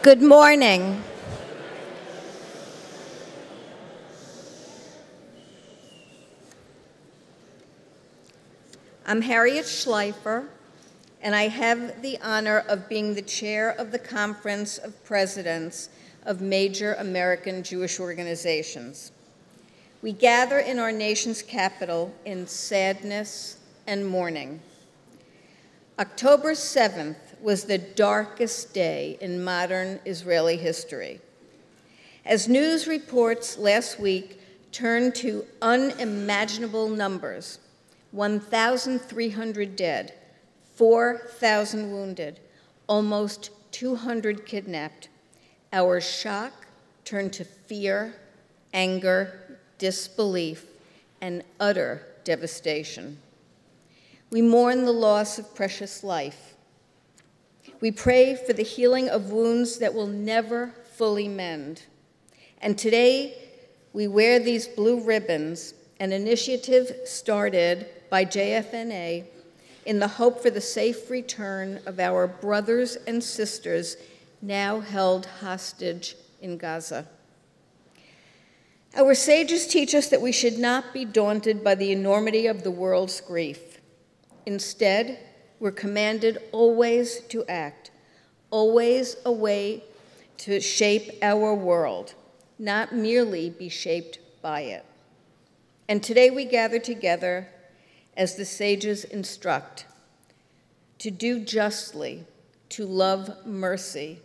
Good morning. I'm Harriet Schleifer, and I have the honor of being the chair of the Conference of Presidents of Major American Jewish Organizations. We gather in our nation's capital in sadness and mourning. October 7th was the darkest day in modern Israeli history. As news reports last week turned to unimaginable numbers, 1,300 dead, 4,000 wounded, almost 200 kidnapped, our shock turned to fear, anger, disbelief, and utter devastation. We mourn the loss of precious life. We pray for the healing of wounds that will never fully mend. And today, we wear these blue ribbons, an initiative started by JFNA in the hope for the safe return of our brothers and sisters now held hostage in Gaza. Our sages teach us that we should not be daunted by the enormity of the world's grief. Instead, we're commanded always to act, always a way to shape our world, not merely be shaped by it. And today we gather together as the sages instruct, to do justly, to love mercy,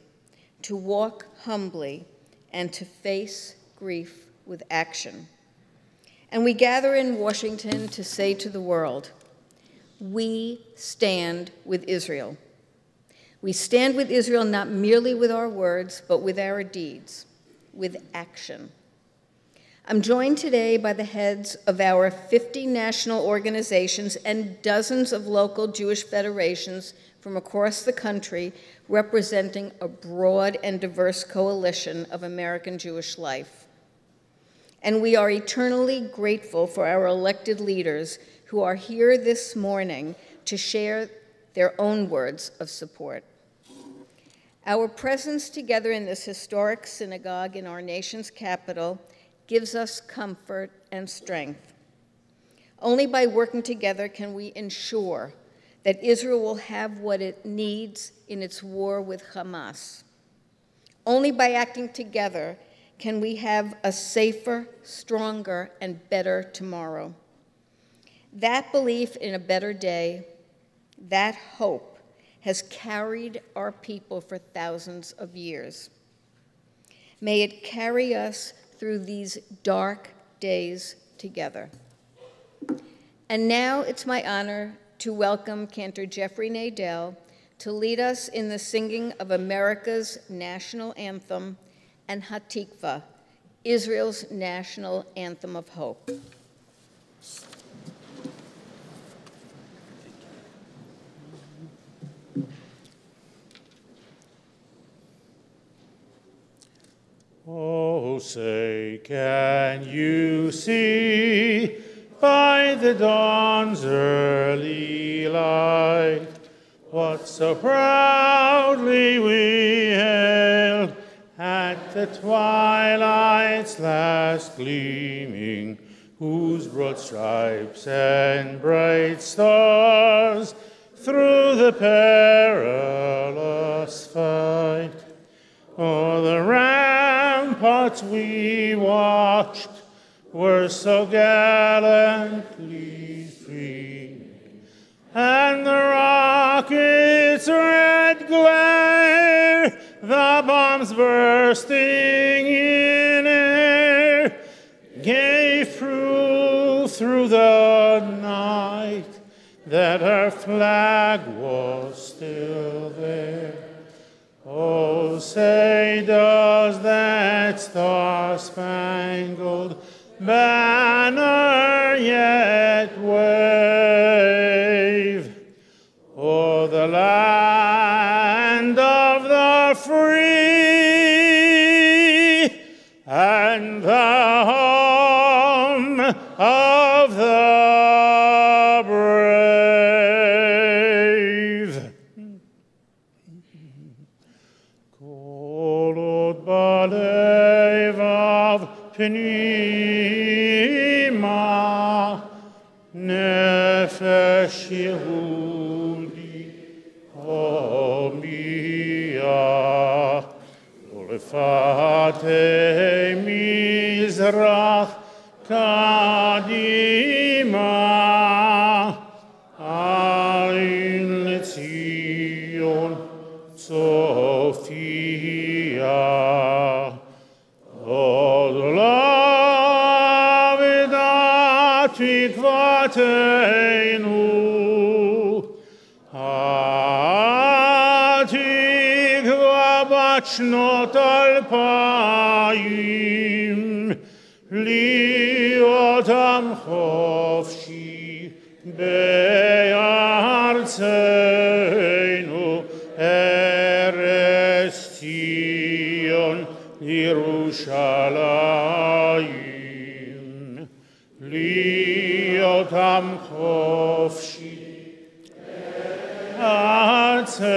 to walk humbly, and to face grief with action. And we gather in Washington to say to the world, we stand with Israel. We stand with Israel not merely with our words, but with our deeds, with action. I'm joined today by the heads of our 50 national organizations and dozens of local Jewish federations from across the country, representing a broad and diverse coalition of American Jewish life. And we are eternally grateful for our elected leaders who are here this morning to share their own words of support. Our presence together in this historic synagogue in our nation's capital gives us comfort and strength. Only by working together can we ensure that Israel will have what it needs in its war with Hamas. Only by acting together can we have a safer, stronger, and better tomorrow. That belief in a better day, that hope, has carried our people for thousands of years. May it carry us through these dark days together. And now it's my honor to welcome Cantor Jeffrey Nadell to lead us in the singing of America's national anthem and Hatikva, Israel's national anthem of hope. Oh, say, can you see by the dawn's early light what so proudly we hailed at the twilight's last gleaming, whose broad stripes and bright stars through the perilous fight? Oh, the ramparts we watched were so gallantly free, and the rockets' red glare, the bombs bursting in air, gave proof through the night that our flag was still there. Oh, say, does that star-spangled banner yet wave o'er the land of the free and the home of the brave? pnima nefesh Yehudi homia ulfate mizrach kadima ain Zion Sophia Tikvateinu Hatikva bat shnot alpayim Liot am chofshi be'artzeinu Eretz Zion Yerushalayim Tam chofshi artzeinu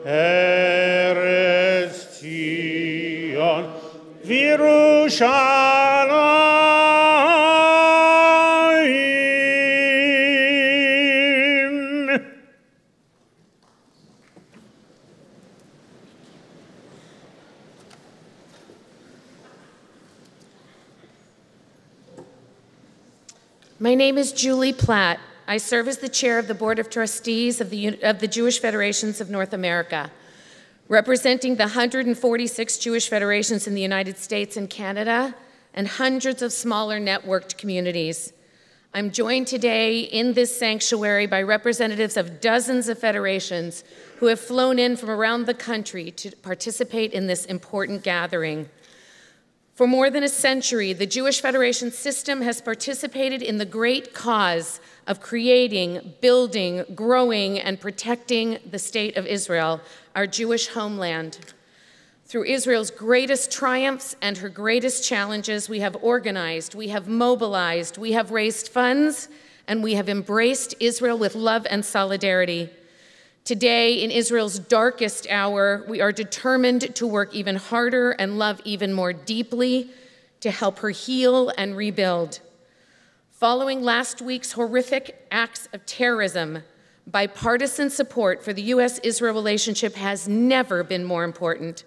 Eretz Zion v'Yerushalayim. My name is Julie Platt. I serve as the chair of the Board of Trustees of the Jewish Federations of North America, representing the 146 Jewish federations in the United States and Canada, and hundreds of smaller networked communities. I'm joined today in this sanctuary by representatives of dozens of federations who have flown in from around the country to participate in this important gathering. For more than a century, the Jewish Federation system has participated in the great cause of creating, building, growing, and protecting the state of Israel, our Jewish homeland. Through Israel's greatest triumphs and her greatest challenges, we have organized, we have mobilized, we have raised funds, and we have embraced Israel with love and solidarity. Today, in Israel's darkest hour, we are determined to work even harder and love even more deeply to help her heal and rebuild. Following last week's horrific acts of terrorism, bipartisan support for the U.S.-Israel relationship has never been more important.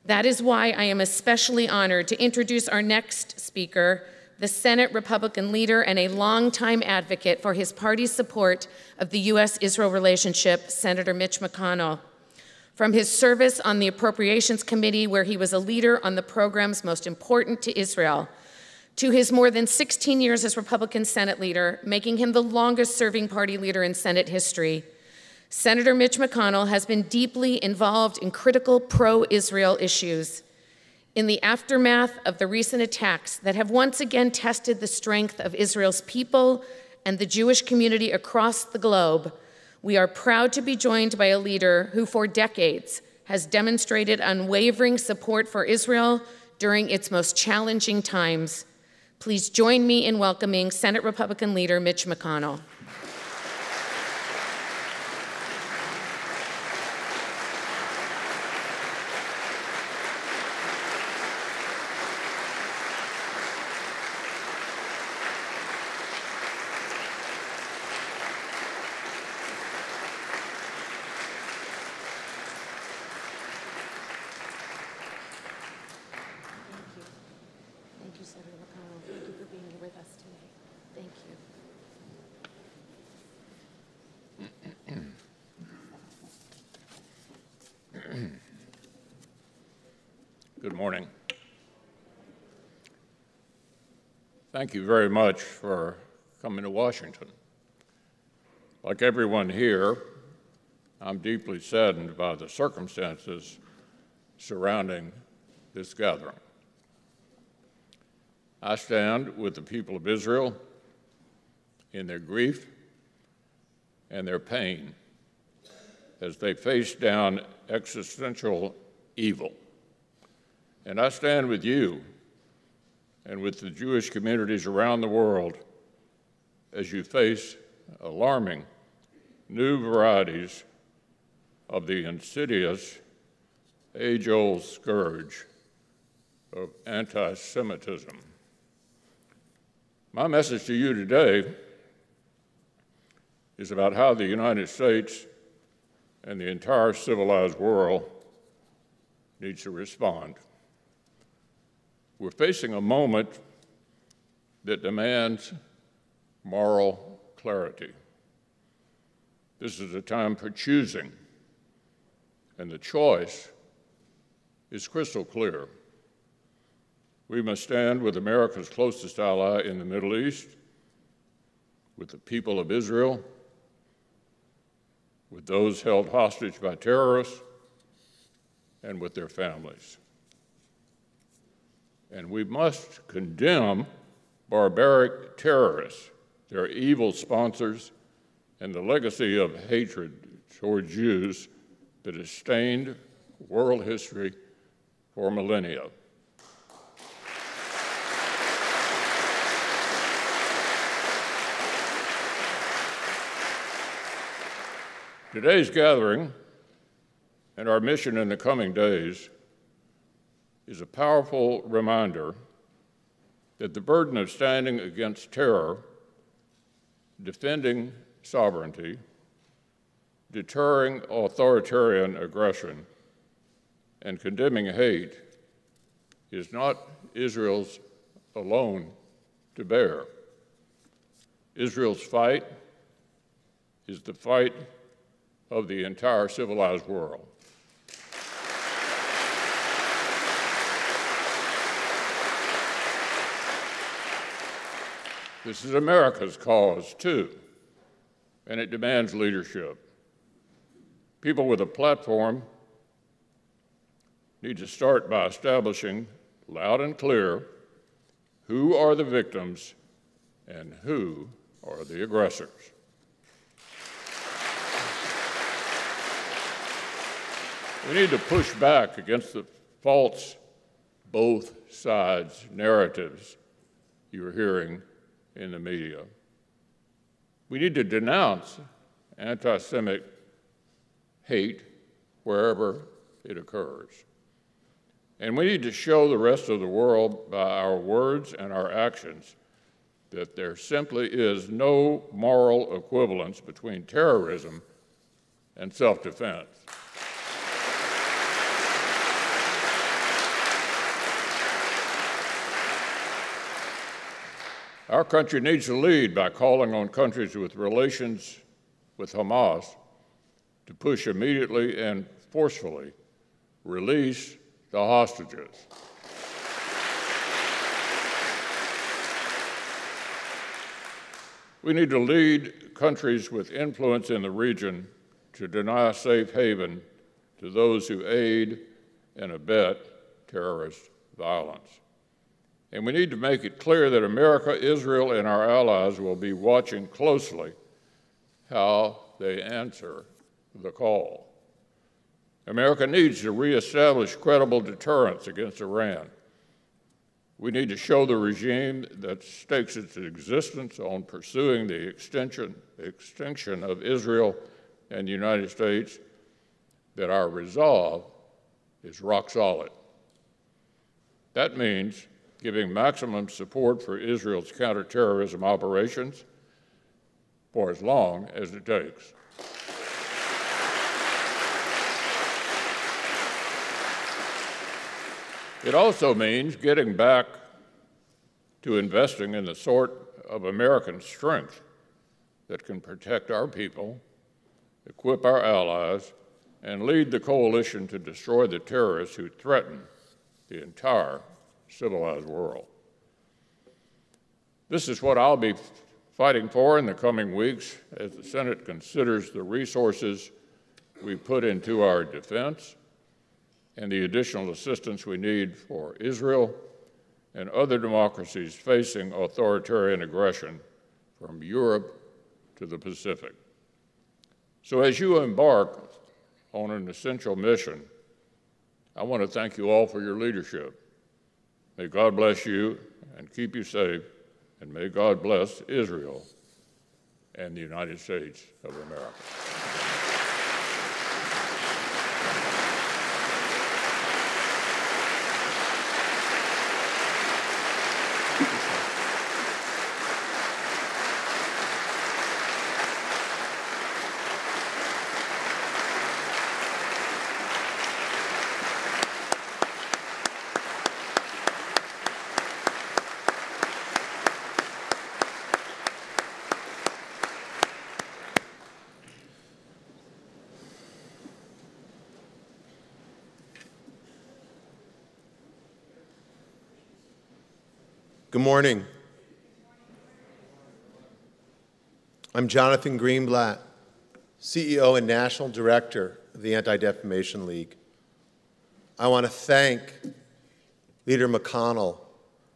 That is why I am especially honored to introduce our next speaker, the Senate Republican leader and a longtime advocate for his party's support of the U.S.-Israel relationship, Senator Mitch McConnell. From his service on the Appropriations Committee, where he was a leader on the programs most important to Israel, to his more than 16 years as Republican Senate leader, making him the longest-serving party leader in Senate history, Senator Mitch McConnell has been deeply involved in critical pro-Israel issues. In the aftermath of the recent attacks that have once again tested the strength of Israel's people and the Jewish community across the globe, we are proud to be joined by a leader who for decades has demonstrated unwavering support for Israel during its most challenging times. Please join me in welcoming Senate Republican leader Mitch McConnell. Good morning. Thank you very much for coming to Washington. Like everyone here, I'm deeply saddened by the circumstances surrounding this gathering. I stand with the people of Israel in their grief and their pain as they face down existential evil. And I stand with you and with the Jewish communities around the world as you face alarming new varieties of the insidious, age-old scourge of anti-Semitism. My message to you today is about how the United States and the entire civilized world needs to respond. We're facing a moment that demands moral clarity. This is a time for choosing, and the choice is crystal clear. We must stand with America's closest ally in the Middle East, with the people of Israel, with those held hostage by terrorists, and with their families. And we must condemn barbaric terrorists, their evil sponsors, and the legacy of hatred toward Jews that has stained world history for millennia. Today's gathering and our mission in the coming days is a powerful reminder that the burden of standing against terror, defending sovereignty, deterring authoritarian aggression, and condemning hate is not Israel's alone to bear. Israel's fight is the fight of the entire civilized world. This is America's cause, too, and it demands leadership. People with a platform need to start by establishing loud and clear who are the victims and who are the aggressors. We need to push back against the false both sides narratives you're hearing in the media. We need to denounce anti-Semitic hate wherever it occurs. And we need to show the rest of the world by our words and our actions that there simply is no moral equivalence between terrorism and self-defense. Our country needs to lead by calling on countries with relations with Hamas to push immediately and forcefully release the hostages. We need to lead countries with influence in the region to deny safe haven to those who aid and abet terrorist violence. And we need to make it clear that America, Israel, and our allies will be watching closely how they answer the call. America needs to reestablish credible deterrence against Iran. We need to show the regime that stakes its existence on pursuing the extinction of Israel and the United States that our resolve is rock solid. That means giving maximum support for Israel's counterterrorism operations for as long as it takes. It also means getting back to investing in the sort of American strength that can protect our people, equip our allies, and lead the coalition to destroy the terrorists who threaten the entire civilized world. This is what I'll be fighting for in the coming weeks as the Senate considers the resources we put into our defense and the additional assistance we need for Israel and other democracies facing authoritarian aggression from Europe to the Pacific. So as you embark on an essential mission, I want to thank you all for your leadership. May God bless you and keep you safe, and may God bless Israel and the United States of America. Good morning. I'm Jonathan Greenblatt, CEO and National Director of the Anti-Defamation League. I want to thank Leader McConnell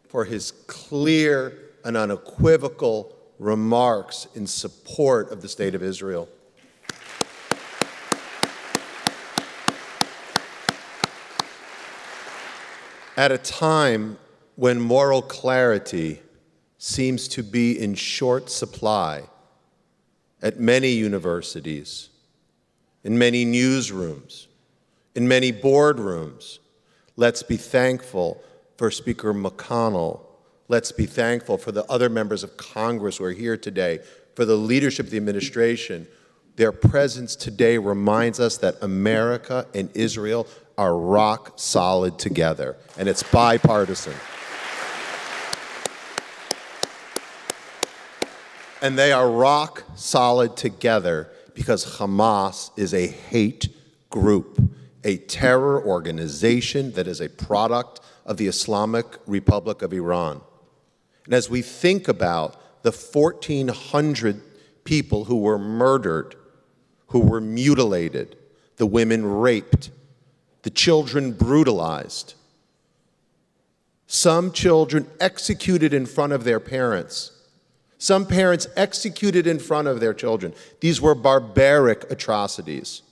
for his clear and unequivocal remarks in support of the State of Israel. At a time when moral clarity seems to be in short supply at many universities, in many newsrooms, in many boardrooms, let's be thankful for Speaker McConnell. Let's be thankful for the other members of Congress who are here today, for the leadership of the administration. Their presence today reminds us that America and Israel are rock solid together, and it's bipartisan. And they are rock solid together because Hamas is a hate group, a terror organization that is a product of the Islamic Republic of Iran. And as we think about the 1,400 people who were murdered, who were mutilated, the women raped, the children brutalized, some children executed in front of their parents, some parents executed in front of their children. These were barbaric atrocities.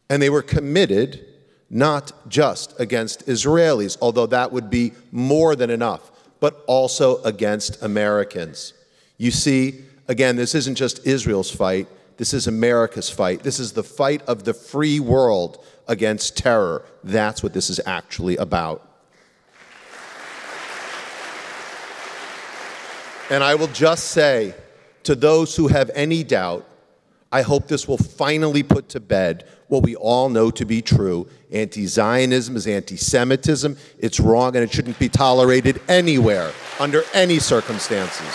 And they were committed not just against Israelis, although that would be more than enough, but also against Americans. You see, again, this isn't just Israel's fight. This is America's fight. This is the fight of the free world against terror. That's what this is actually about. And I will just say to those who have any doubt, I hope this will finally put to bed what we all know to be true. Anti-Zionism is anti-Semitism. It's wrong, and it shouldn't be tolerated anywhere, under any circumstances.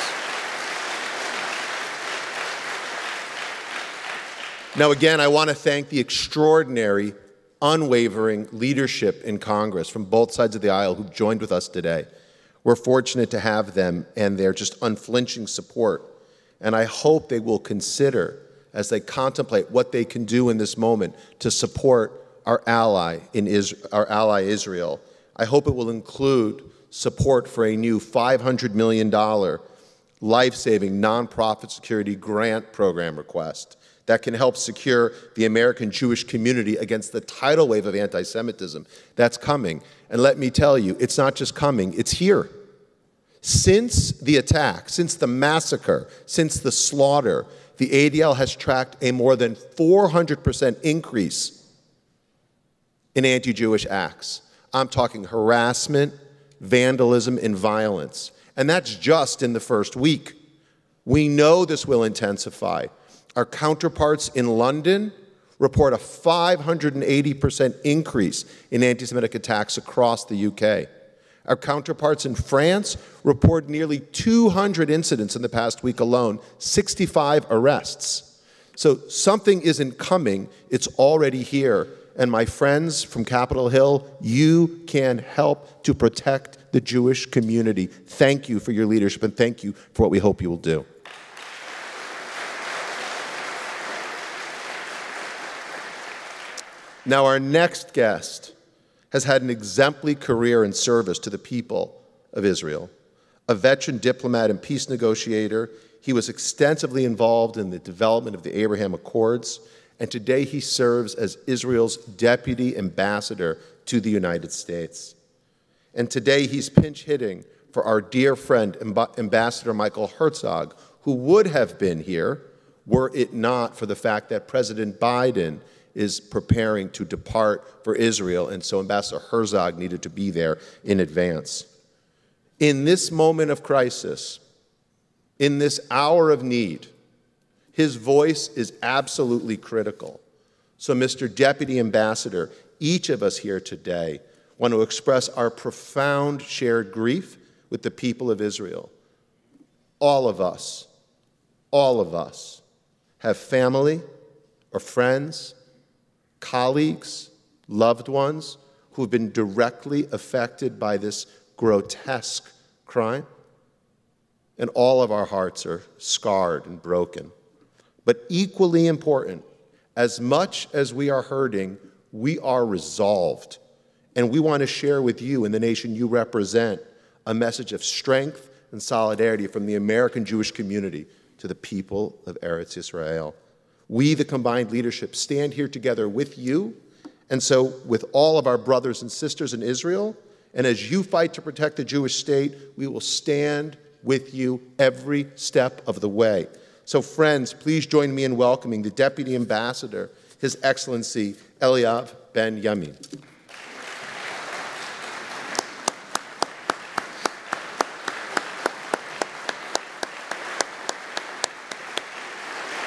Now, again, I want to thank the extraordinary, unwavering leadership in Congress from both sides of the aisle who've joined with us today. We're fortunate to have them and their just unflinching support. And I hope they will consider, as they contemplate what they can do in this moment to support our ally Israel. I hope it will include support for a new $500 million life-saving nonprofit security grant program request that can help secure the American Jewish community against the tidal wave of anti-Semitism that's coming. And let me tell you, it's not just coming, it's here. Since the attack, since the massacre, since the slaughter, the ADL has tracked a more than 400% increase in anti-Jewish acts. I'm talking harassment, vandalism, and violence. And that's just in the first week. We know this will intensify. Our counterparts in London report a 580% increase in anti-Semitic attacks across the UK. Our counterparts in France report nearly 200 incidents in the past week alone, 65 arrests. So something isn't coming, it's already here. And my friends from Capitol Hill, you can help to protect the Jewish community. Thank you for your leadership, and thank you for what we hope you will do. Now, our next guest has had an exemplary career in service to the people of Israel. A veteran diplomat and peace negotiator, he was extensively involved in the development of the Abraham Accords, and today he serves as Israel's deputy ambassador to the United States. And today he's pinch hitting for our dear friend, Ambassador Michael Herzog, who would have been here were it not for the fact that President Biden is preparing to depart for Israel, and so Ambassador Herzog needed to be there in advance. In this moment of crisis, in this hour of need, his voice is absolutely critical. So, Mr. Deputy Ambassador, each of us here today want to express our profound shared grief with the people of Israel. All of us have family or friends, colleagues, loved ones who have been directly affected by this grotesque crime, and all of our hearts are scarred and broken. But equally important, as much as we are hurting, we are resolved. And we want to share with you and the nation you represent a message of strength and solidarity from the American Jewish community to the people of Eretz Yisrael. We, the combined leadership, stand here together with you, and so with all of our brothers and sisters in Israel, and as you fight to protect the Jewish state, we will stand with you every step of the way. So friends, please join me in welcoming the Deputy Ambassador, His Excellency Eliav Ben Yamin.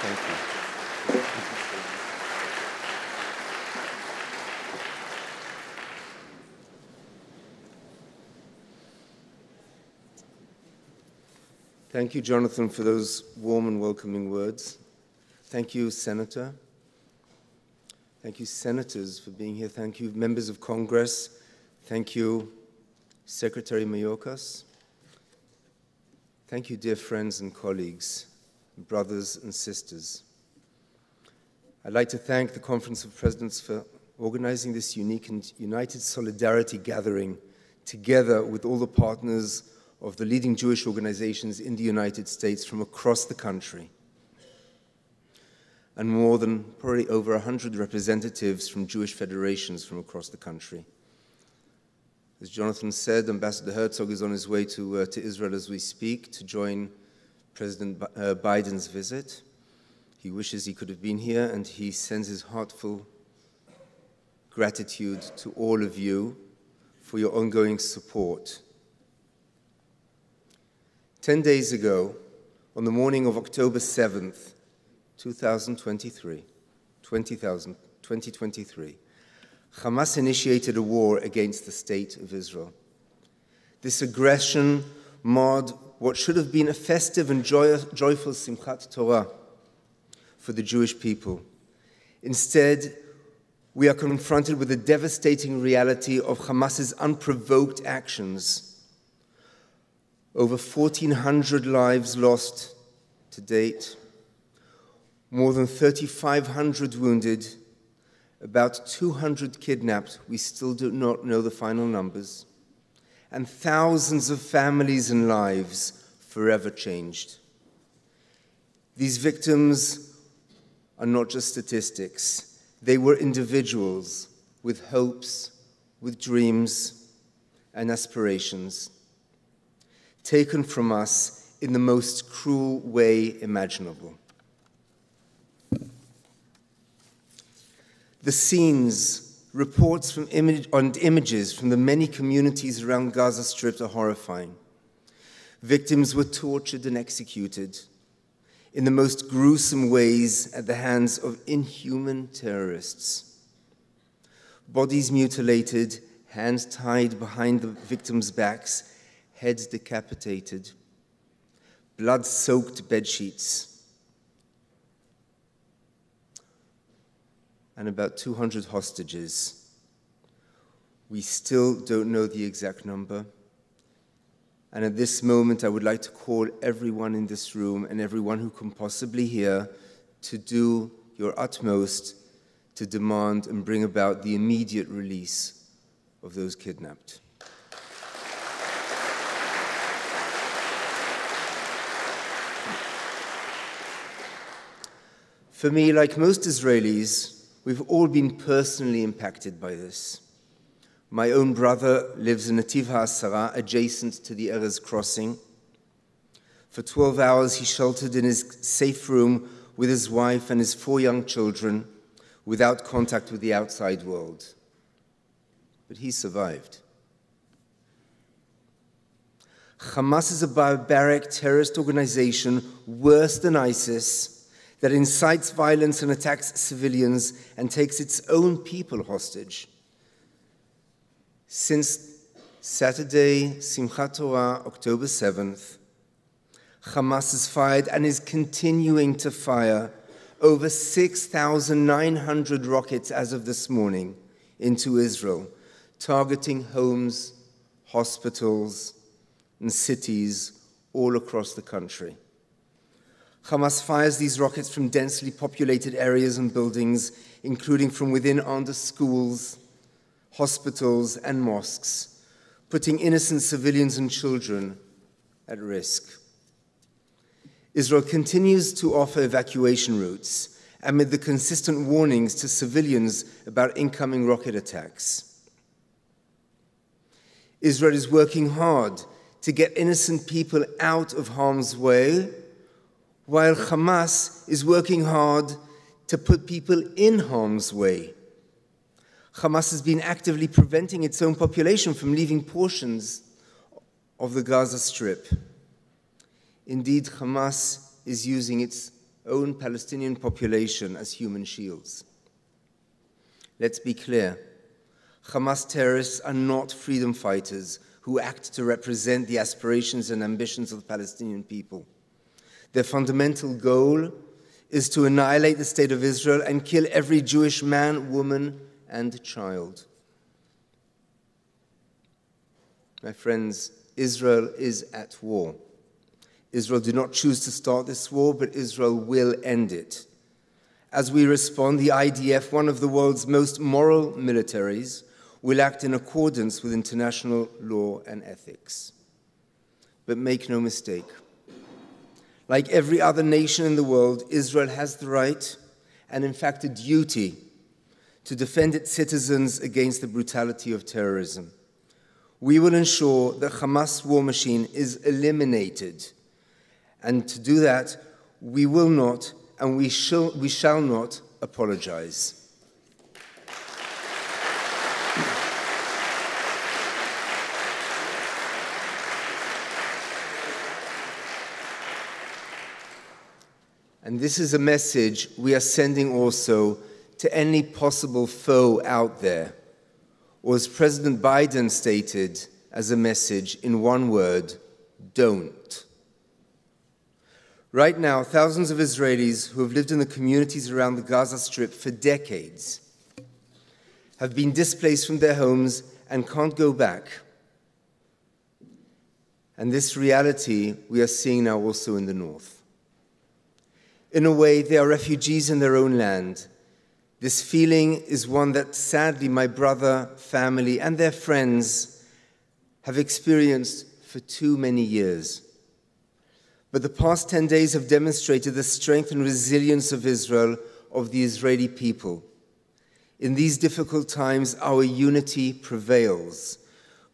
Thank you. Thank you, Jonathan, for those warm and welcoming words. Thank you, Senator. Thank you, Senators, for being here. Thank you, members of Congress. Thank you, Secretary Mayorkas. Thank you, dear friends and colleagues, brothers and sisters. I'd like to thank the Conference of Presidents for organizing this unique and united solidarity gathering together with all the partners of the leading Jewish organizations in the United States from across the country, and more than probably over 100 representatives from Jewish federations from across the country. As Jonathan said, Ambassador Herzog is on his way to Israel as we speak to join President Biden's visit. He wishes he could have been here, and he sends his heartfelt gratitude to all of you for your ongoing support. 10 days ago, on the morning of October 7th, 2023, Hamas initiated a war against the state of Israel. This aggression marred what should have been a festive and joyful Simchat Torah for the Jewish people. Instead, we are confronted with the devastating reality of Hamas's unprovoked actions. Over 1,400 lives lost to date, more than 3,500 wounded, about 200 kidnapped, we still do not know the final numbers, and thousands of families and lives forever changed. These victims are not just statistics. They were individuals with hopes, with dreams, and aspirations, taken from us in the most cruel way imaginable. The scenes, reports from images from the many communities around Gaza Strip are horrifying. Victims were tortured and executed in the most gruesome ways at the hands of inhuman terrorists. Bodies mutilated, hands tied behind the victims' backs, heads decapitated, blood-soaked bedsheets, and about 200 hostages. We still don't know the exact number. And at this moment, I would like to call everyone in this room and everyone who can possibly hear to do your utmost to demand and bring about the immediate release of those kidnapped. For me, like most Israelis, we've all been personally impacted by this. My own brother lives in Nativ HaAsara, adjacent to the Erez crossing. For 12 hours, he sheltered in his safe room with his wife and his 4 young children without contact with the outside world. But he survived. Hamas is a barbaric terrorist organization worse than ISIS that incites violence and attacks civilians and takes its own people hostage. Since Saturday, Simchat Torah, October 7th, Hamas has fired and is continuing to fire over 6,900 rockets as of this morning into Israel, targeting homes, hospitals, and cities all across the country. Hamas fires these rockets from densely populated areas and buildings, including from within under schools, hospitals, and mosques, putting innocent civilians and children at risk. Israel continues to offer evacuation routes amid the consistent warnings to civilians about incoming rocket attacks. Israel is working hard to get innocent people out of harm's way, while Hamas is working hard to put people in harm's way. Hamas has been actively preventing its own population from leaving portions of the Gaza Strip. Indeed, Hamas is using its own Palestinian population as human shields. Let's be clear. Hamas terrorists are not freedom fighters who act to represent the aspirations and ambitions of the Palestinian people. Their fundamental goal is to annihilate the state of Israel and kill every Jewish man, woman, and child. My friends, Israel is at war. Israel did not choose to start this war, but Israel will end it. As we respond, the IDF, one of the world's most moral militaries, will act in accordance with international law and ethics. But make no mistake, like every other nation in the world, Israel has the right, and in fact a duty, to defend its citizens against the brutality of terrorism. We will ensure that Hamas war machine is eliminated. And to do that, we will not and we shall not apologize. And this is a message we are sending also to any possible foe out there, or as President Biden stated as a message in one word, don't. Right now, thousands of Israelis who have lived in the communities around the Gaza Strip for decades have been displaced from their homes and can't go back. And this reality we are seeing now also in the north. In a way, they are refugees in their own land. This feeling is one that sadly my brother, family, and their friends have experienced for too many years. But the past 10 days have demonstrated the strength and resilience of Israel, of the Israeli people. In these difficult times, our unity prevails.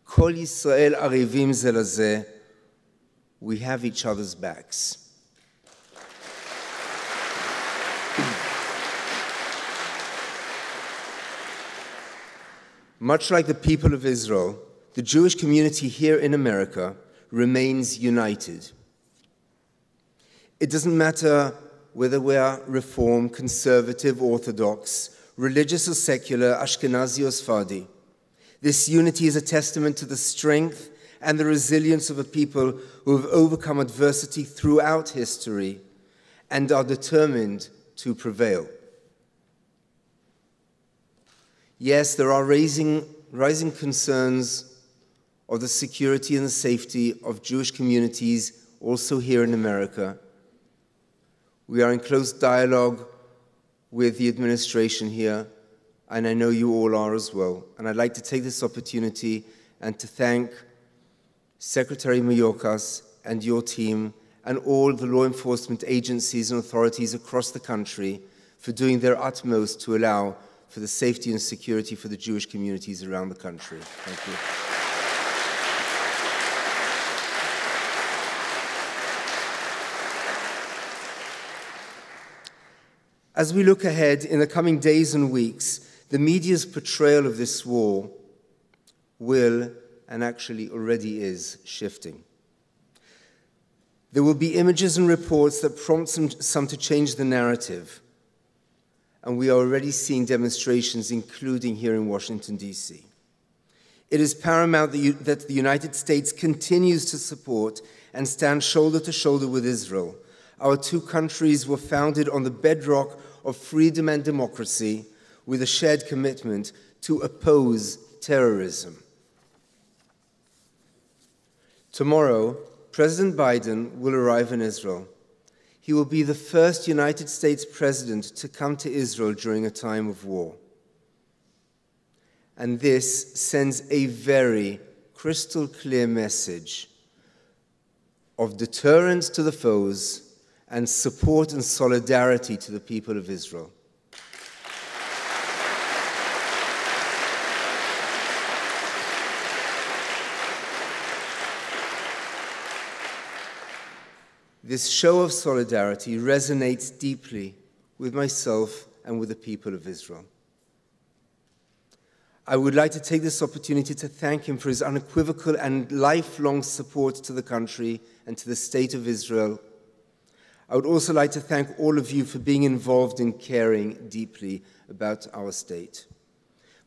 Kol Yisrael arivim ze lazeh. We have each other's backs. Much like the people of Israel, the Jewish community here in America remains united. It doesn't matter whether we are Reform, Conservative, Orthodox, religious or secular, Ashkenazi or Sephardi. This unity is a testament to the strength and the resilience of a people who have overcome adversity throughout history and are determined to prevail. Yes, there are rising concerns of the security and the safety of Jewish communities also here in America. We are in close dialogue with the administration here, and I know you all are as well. And I'd like to take this opportunity and to thank Secretary Mayorkas and your team and all the law enforcement agencies and authorities across the country for doing their utmost to allow for the safety and security for the Jewish communities around the country. Thank you. As we look ahead in the coming days and weeks, the media's portrayal of this war will, and actually already is, shifting. There will be images and reports that prompt some to change the narrative. And we are already seeing demonstrations, including here in Washington, D.C. It is paramount that the United States continues to support and stand shoulder to shoulder with Israel. Our two countries were founded on the bedrock of freedom and democracy with a shared commitment to oppose terrorism. Tomorrow, President Biden will arrive in Israel. He will be the first United States president to come to Israel during a time of war. And this sends a very crystal clear message of deterrence to the foes and support and solidarity to the people of Israel. This show of solidarity resonates deeply with myself and with the people of Israel. I would like to take this opportunity to thank him for his unequivocal and lifelong support to the country and to the state of Israel. I would also like to thank all of you for being involved in caring deeply about our state.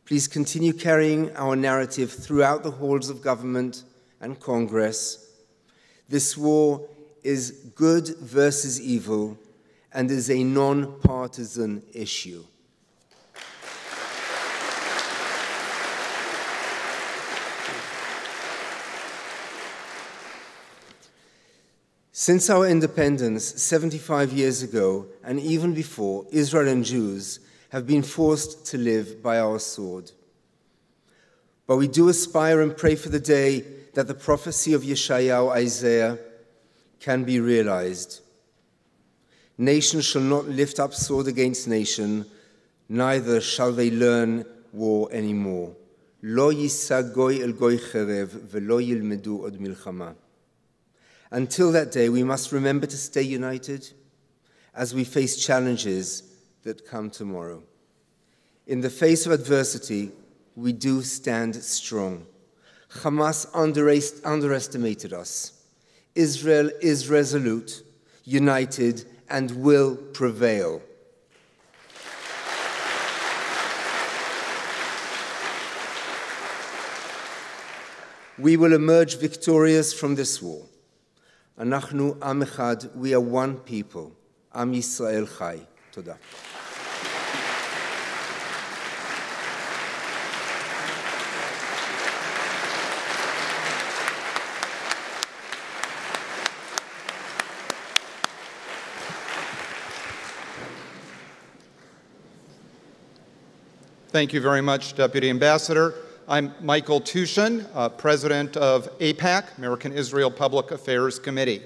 Please continue carrying our narrative throughout the halls of government and Congress. This war is good versus evil and is a non-partisan issue. Since our independence 75 years ago, and even before, Israel and Jews have been forced to live by our sword. But we do aspire and pray for the day that the prophecy of Yeshayahu, Isaiah, can be realized. Nation shall not lift up sword against nation, neither shall they learn war anymore. Lo yisa goy el goy cherev, velo yilmedu od milchama. Until that day, we must remember to stay united as we face challenges that come tomorrow. In the face of adversity, we do stand strong. Hamas underestimated us. Israel is resolute, united, and will prevail. We will emerge victorious from this war. Anachnu Am Echad, we are one people. Am Yisrael Chai. Toda. Thank you very much, Deputy Ambassador. I'm Michael Tushin, President of AIPAC, American Israel Public Affairs Committee.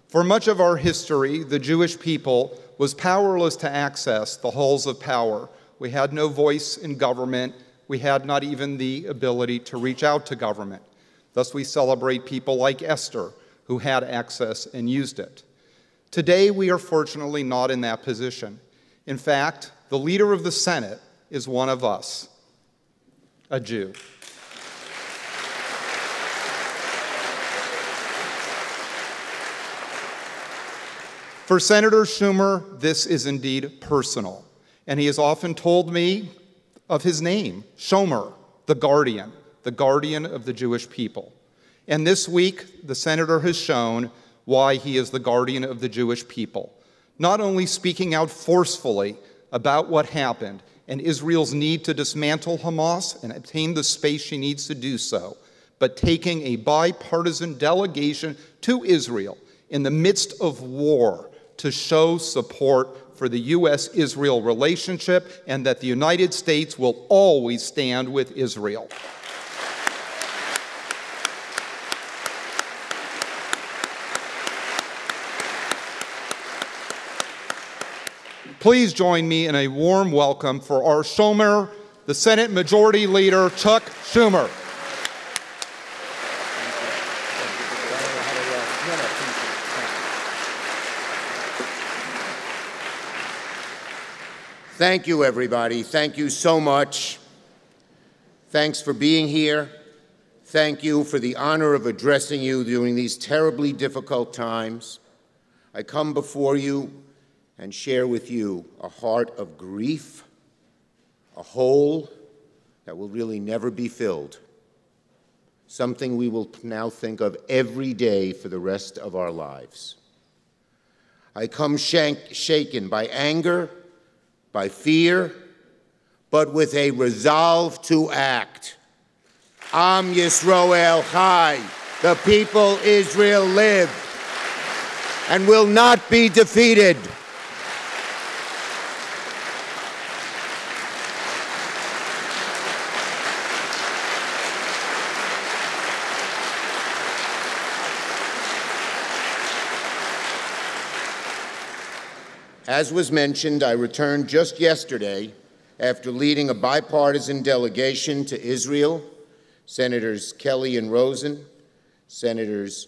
For much of our history, the Jewish people was powerless to access the halls of power. We had no voice in government. We had not even the ability to reach out to government. Thus, we celebrate people like Esther, who had access and used it. Today, we are fortunately not in that position. In fact, the leader of the Senate is one of us, a Jew. For Senator Schumer, this is indeed personal, and he has often told me of his name, Shomer, the guardian of the Jewish people. And this week, the senator has shown why he is the guardian of the Jewish people, not only speaking out forcefully about what happened and Israel's need to dismantle Hamas and obtain the space she needs to do so, but taking a bipartisan delegation to Israel in the midst of war to show support for the U.S.-Israel relationship and that the United States will always stand with Israel. Please join me in a warm welcome for our Shomer, the Senate Majority Leader, Chuck Schumer. Thank you, everybody. Thank you so much. Thanks for being here. Thank you for the honor of addressing you during these terribly difficult times. I come before you and share with you a heart of grief, a hole that will really never be filled, something we will now think of every day for the rest of our lives. I come shaken by anger, by fear, but with a resolve to act. Am Yisrael Chai. The people Israel live and will not be defeated. As was mentioned, I returned just yesterday after leading a bipartisan delegation to Israel. Senators Kelly and Rosen, Senators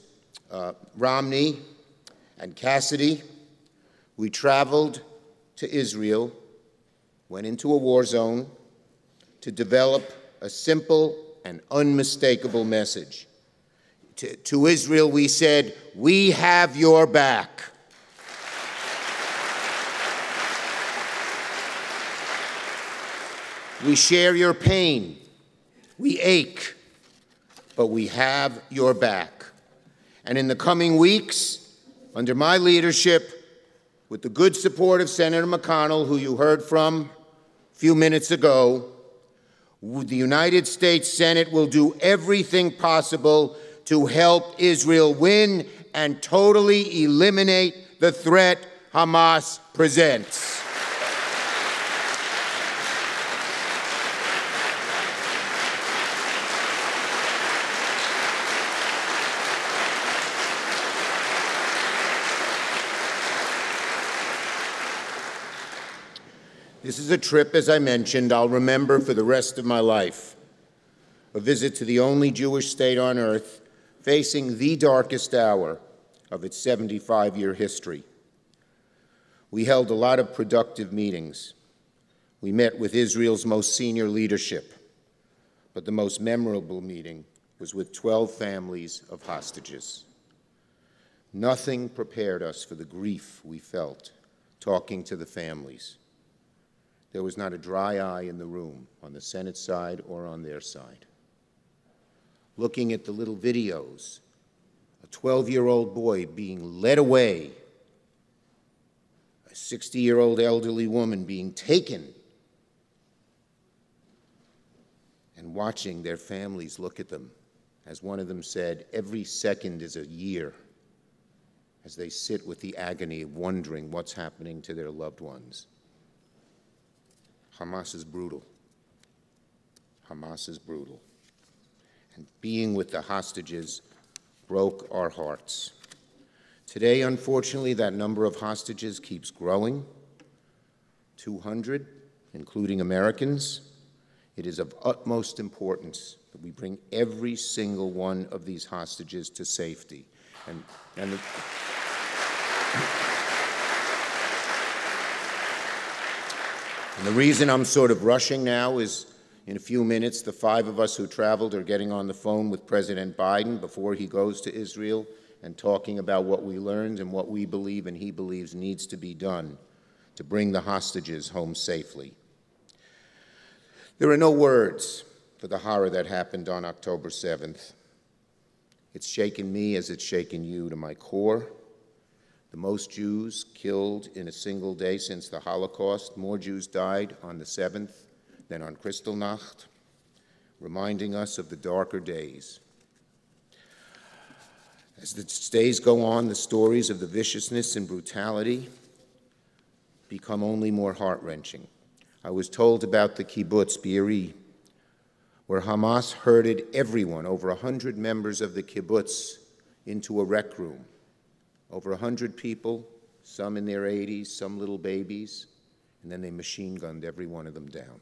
Romney and Cassidy. We traveled to Israel, went into a war zone to develop a simple and unmistakable message. To Israel, we said, "We have your back." We share your pain, we ache, but we have your back. And in the coming weeks, under my leadership, with the good support of Senator McConnell, who you heard from a few minutes ago, the United States Senate will do everything possible to help Israel win and totally eliminate the threat Hamas presents. This is a trip, as I mentioned, I'll remember for the rest of my life. A visit to the only Jewish state on earth facing the darkest hour of its 75-year history. We held a lot of productive meetings. We met with Israel's most senior leadership, but the most memorable meeting was with 12 families of hostages. Nothing prepared us for the grief we felt talking to the families. There was not a dry eye in the room, on the Senate side or on their side. Looking at the little videos, a 12-year-old boy being led away, a 60-year-old elderly woman being taken, and watching their families look at them. As one of them said, every second is a year, as they sit with the agony of wondering what's happening to their loved ones. Hamas is brutal. Hamas is brutal. And being with the hostages broke our hearts. Today, unfortunately, that number of hostages keeps growing. 200, including Americans. It is of utmost importance that we bring every single one of these hostages to safety. And the reason I'm sort of rushing now is in a few minutes, the 5 of us who traveled are getting on the phone with President Biden before he goes to Israel and talking about what we learned and what we believe and he believes needs to be done to bring the hostages home safely. There are no words for the horror that happened on October 7th. It's shaken me as it's shaken you to my core. The most Jews killed in a single day since the Holocaust. More Jews died on the 7th than on Kristallnacht, reminding us of the darker days. As the days go on, the stories of the viciousness and brutality become only more heart-wrenching. I was told about the kibbutz Be'eri, where Hamas herded everyone, over 100 members of the kibbutz, into a rec room. Over 100 people, some in their 80s, some little babies, and then they machine-gunned every one of them down.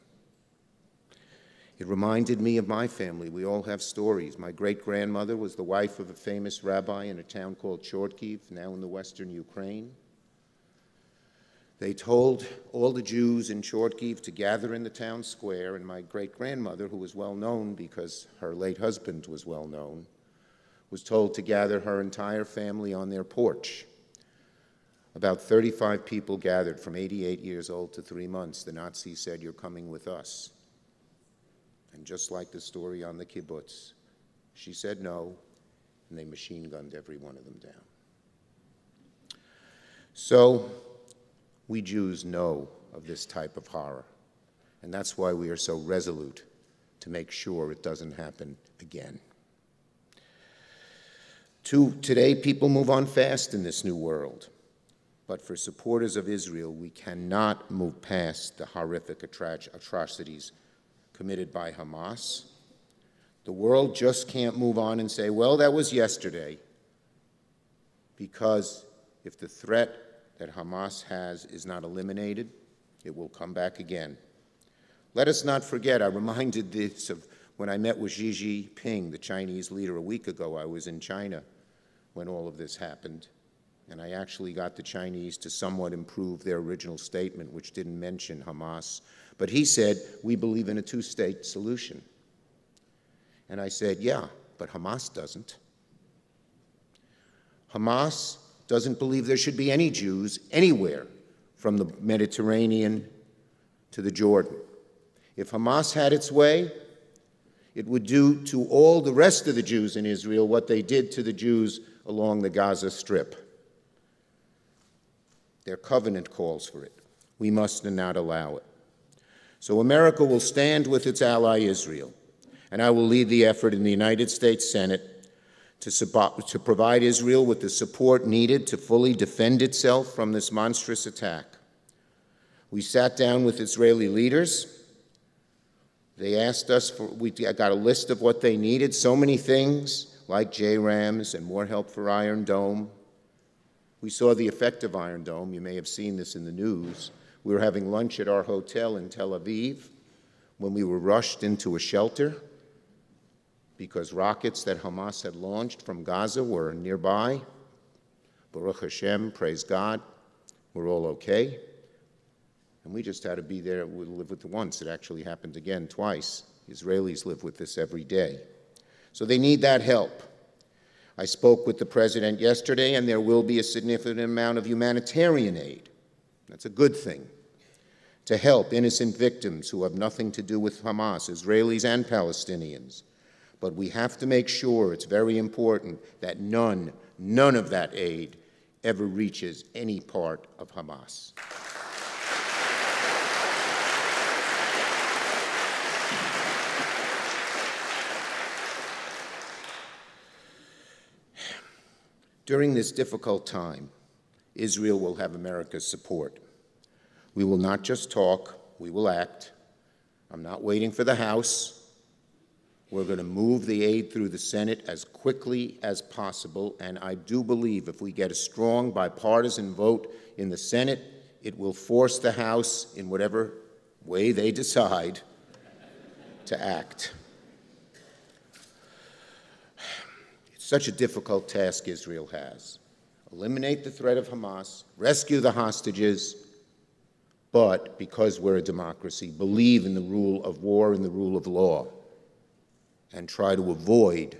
It reminded me of my family. We all have stories. My great-grandmother was the wife of a famous rabbi in a town called Chortkiv, now in the western Ukraine. They told all the Jews in Chortkiv to gather in the town square, and my great-grandmother, who was well known because her late husband was well known, was told to gather her entire family on their porch. About 35 people gathered from 88 years old to 3 months. The Nazis said, "You're coming with us." And just like the story on the kibbutz, she said no, and they machine-gunned every one of them down. So we Jews know of this type of horror, and that's why we are so resolute to make sure it doesn't happen again. Today, people move on fast in this new world. But for supporters of Israel, we cannot move past the horrific atrocities committed by Hamas. The world just can't move on and say, well, that was yesterday, because if the threat that Hamas has is not eliminated, it will come back again. Let us not forget, I reminded this of when I met with Xi Jinping, the Chinese leader, a week ago. I was in China when all of this happened, and I actually got the Chinese to somewhat improve their original statement, which didn't mention Hamas. But he said, we believe in a two-state solution. And I said, yeah, but Hamas doesn't. Hamas doesn't believe there should be any Jews anywhere from the Mediterranean to the Jordan. If Hamas had its way, it would do to all the rest of the Jews in Israel what they did to the Jews along the Gaza Strip. Their covenant calls for it. We must not allow it. So America will stand with its ally Israel, and I will lead the effort in the United States Senate to provide Israel with the support needed to fully defend itself from this monstrous attack. We sat down with Israeli leaders. They asked us we got a list of what they needed, so many things, like JRAMs and more help for Iron Dome. We saw the effect of Iron Dome. You may have seen this in the news. We were having lunch at our hotel in Tel Aviv when we were rushed into a shelter because rockets that Hamas had launched from Gaza were nearby. Baruch Hashem, praise God, we're all okay. And we just had to be there. We live with it once. It actually happened again twice. Israelis live with this every day. So they need that help. I spoke with the president yesterday, and there will be a significant amount of humanitarian aid. That's a good thing, to help innocent victims who have nothing to do with Hamas, Israelis and Palestinians. But we have to make sure, it's very important, that none of that aid ever reaches any part of Hamas. During this difficult time, Israel will have America's support. We will not just talk, we will act. I'm not waiting for the House. We're going to move the aid through the Senate as quickly as possible, and I do believe if we get a strong bipartisan vote in the Senate, it will force the House, in whatever way they decide, to act. Such a difficult task Israel has. Eliminate the threat of Hamas, rescue the hostages, but because we're a democracy, believe in the rule of war and the rule of law, and try to avoid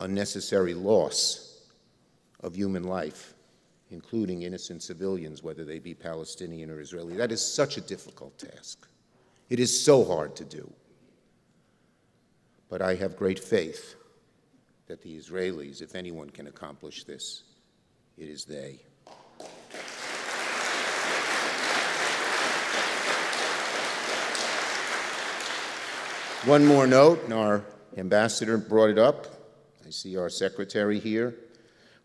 unnecessary loss of human life, including innocent civilians, whether they be Palestinian or Israeli. That is such a difficult task. It is so hard to do. But I have great faith that the Israelis, if anyone can accomplish this, it is they. One more note, and our ambassador brought it up. I see our secretary here.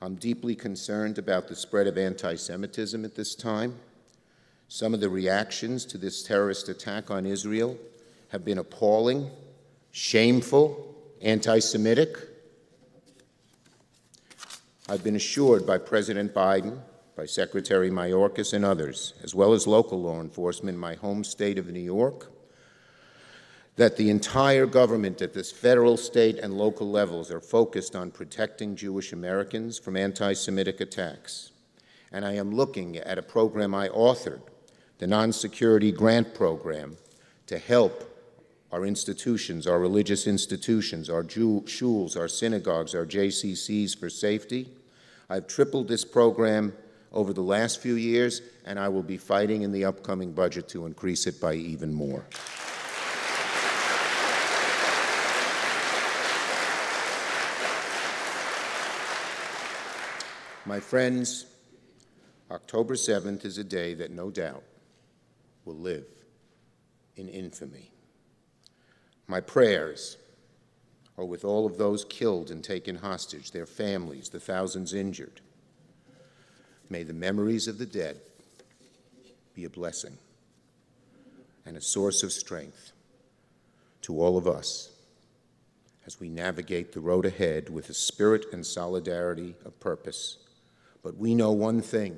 I'm deeply concerned about the spread of anti-Semitism at this time. Some of the reactions to this terrorist attack on Israel have been appalling, shameful, anti-Semitic. I've been assured by President Biden, by Secretary Mayorkas and others, as well as local law enforcement in my home state of New York, that the entire government at this federal, state, and local levels are focused on protecting Jewish Americans from anti-Semitic attacks. And I am looking at a program I authored, the Non-Security Grant Program, to help our institutions, our religious institutions, our shuls, our synagogues, our JCCs for safety. I've tripled this program over the last few years, and I will be fighting in the upcoming budget to increase it by even more. My friends, October 7th is a day that no doubt will live in infamy. My prayers or with all of those killed and taken hostage, their families, the thousands injured. May the memories of the dead be a blessing and a source of strength to all of us as we navigate the road ahead with a spirit and solidarity of purpose. But we know one thing,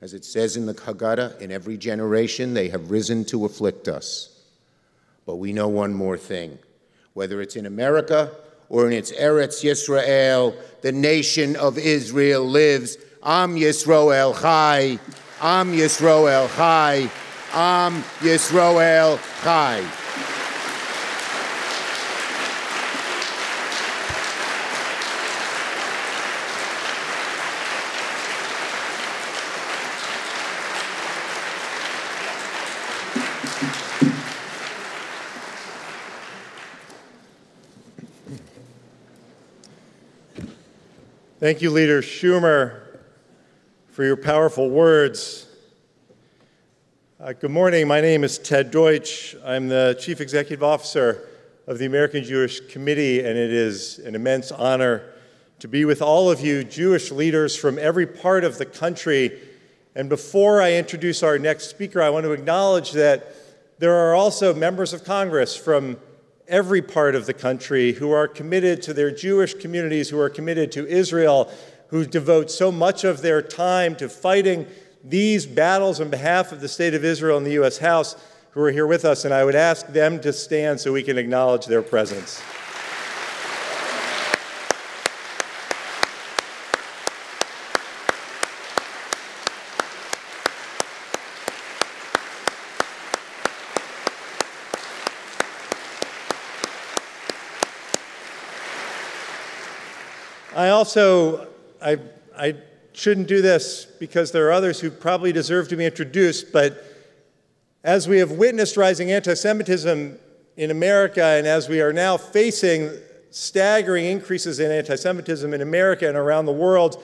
as it says in the Haggadah, in every generation they have risen to afflict us. But we know one more thing, whether it's in America or in its Eretz Yisrael, the nation of Israel lives. Am Yisroel Chai, Am Yisroel Chai, Am Yisroel Chai. Thank you, Leader Schumer, for your powerful words. Good morning. My name is Ted Deutsch. I'm the Chief Executive Officer of the American Jewish Committee, and it is an immense honor to be with all of you Jewish leaders from every part of the country. And before I introduce our next speaker, I want to acknowledge that there are also members of Congress from every part of the country who are committed to their Jewish communities, who are committed to Israel, who devote so much of their time to fighting these battles on behalf of the state of Israel in the U.S. House, who are here with us, and I would ask them to stand so we can acknowledge their presence. I shouldn't do this because there are others who probably deserve to be introduced, but as we have witnessed rising anti-Semitism in America, and as we are now facing staggering increases in anti-Semitism in America and around the world,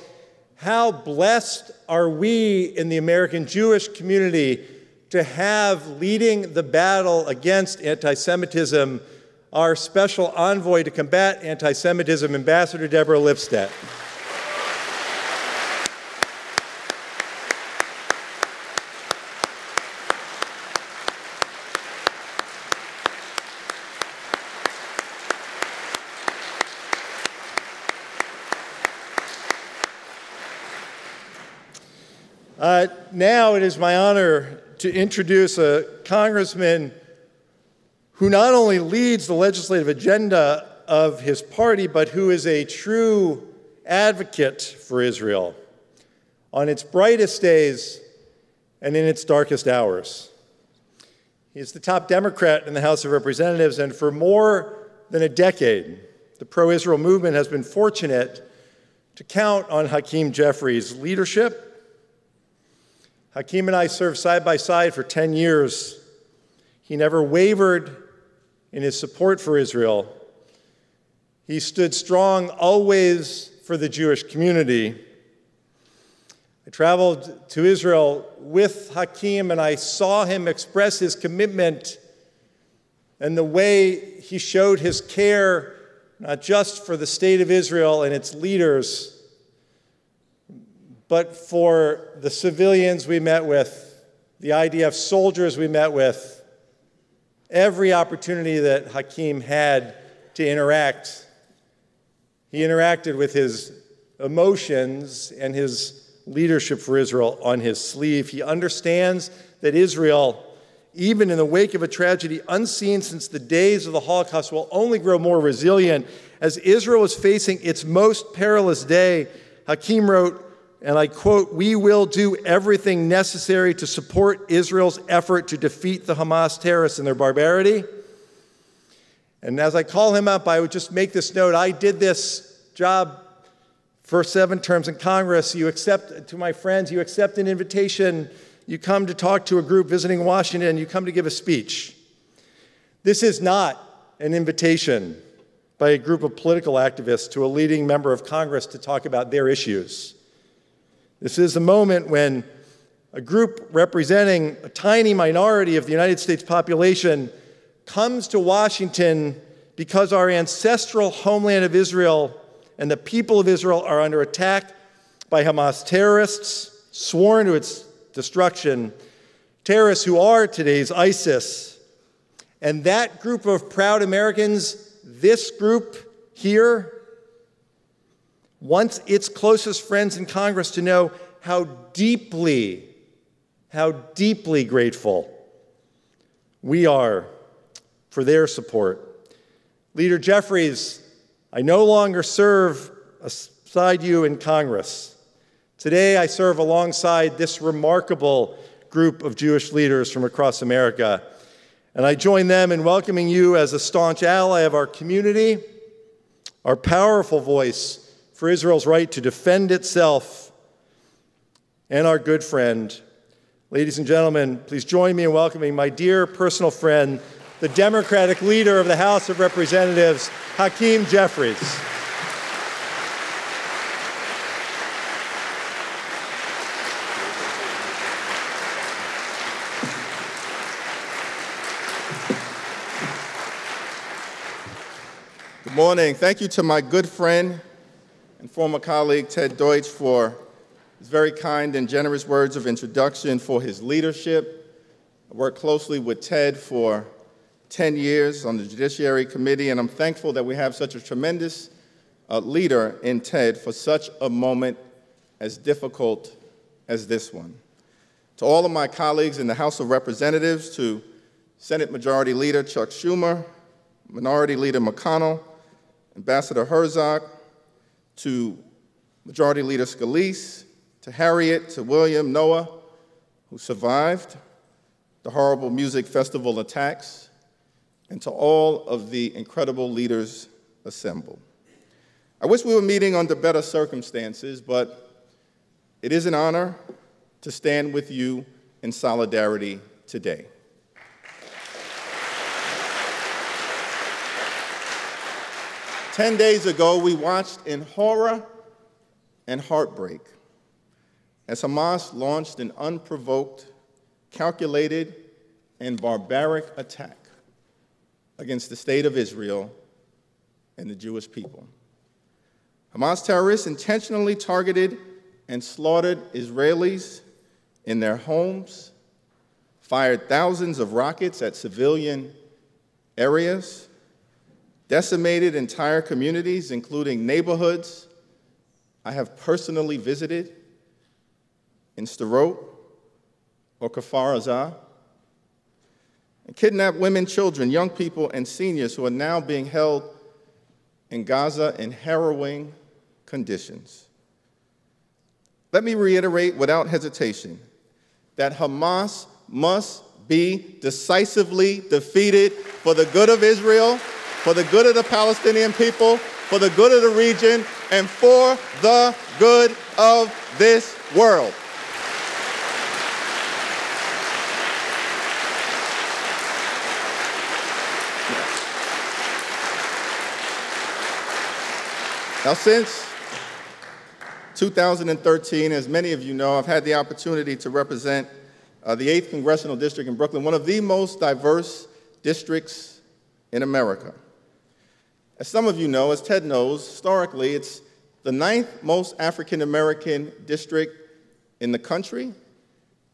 how blessed are we in the American Jewish community to have leading the battle against anti-Semitism our special envoy to combat anti-Semitism, Ambassador Deborah Lipstadt. Now it is my honor to introduce a congressman who not only leads the legislative agenda of his party, but who is a true advocate for Israel on its brightest days and in its darkest hours. He is the top Democrat in the House of Representatives, and for more than a decade, the pro-Israel movement has been fortunate to count on Hakeem Jeffries' leadership. Hakeem and I served side by side for 10 years. He never wavered in his support for Israel. He stood strong always for the Jewish community. I traveled to Israel with Hakeem, and I saw him express his commitment and the way he showed his care, not just for the state of Israel and its leaders, but for the civilians we met with, the IDF soldiers we met with. Every opportunity that Hakeem had to interact, he interacted with his emotions and his leadership for Israel on his sleeve. He understands that Israel, even in the wake of a tragedy unseen since the days of the Holocaust, will only grow more resilient. As Israel was facing its most perilous day, Hakeem wrote, and I quote, "We will do everything necessary to support Israel's effort to defeat the Hamas terrorists and their barbarity." And as I call him up, I would just make this note. I did this job for 7 terms in Congress. You accept, to my friends, you accept an invitation. You come to talk to a group visiting Washington. You come to give a speech. This is not an invitation by a group of political activists to a leading member of Congress to talk about their issues. This is a moment when a group representing a tiny minority of the United States population comes to Washington because our ancestral homeland of Israel and the people of Israel are under attack by Hamas terrorists, sworn to its destruction, terrorists who are today's ISIS. And that group of proud Americans, this group here, wants its closest friends in Congress to know how deeply grateful we are for their support. Leader Jeffries, I no longer serve beside you in Congress. Today, I serve alongside this remarkable group of Jewish leaders from across America. And I join them in welcoming you as a staunch ally of our community, our powerful voice for Israel's right to defend itself, and our good friend. Ladies and gentlemen, please join me in welcoming my dear personal friend, the Democratic leader of the House of Representatives, Hakeem Jeffries. Good morning. Thank you to my good friend and former colleague, Ted Deutsch, for his very kind and generous words of introduction, for his leadership. I worked closely with Ted for 10 years on the Judiciary Committee, and I'm thankful that we have such a tremendous leader in Ted for such a moment as difficult as this one. To all of my colleagues in the House of Representatives, to Senate Majority Leader Chuck Schumer, Minority Leader McConnell, Ambassador Herzog, to Majority Leader Scalise, to Harriet, to William, Noah, who survived the horrible music festival attacks, and to all of the incredible leaders assembled. I wish we were meeting under better circumstances, but it is an honor to stand with you in solidarity today. Ten days ago, we watched in horror and heartbreak as Hamas launched an unprovoked, calculated, and barbaric attack against the state of Israel and the Jewish people. Hamas terrorists intentionally targeted and slaughtered Israelis in their homes, fired thousands of rockets at civilian areas, decimated entire communities, including neighborhoods I have personally visited in Sderot or Kfar Aza, and kidnapped women, children, young people, and seniors who are now being held in Gaza in harrowing conditions. Let me reiterate without hesitation that Hamas must be decisively defeated for the good of Israel, for the good of the Palestinian people, for the good of the region, and for the good of this world. Now, since 2013, as many of you know, I've had the opportunity to represent the 8th Congressional District in Brooklyn, one of the most diverse districts in America. As some of you know, as Ted knows, historically, it's the 9th most African-American district in the country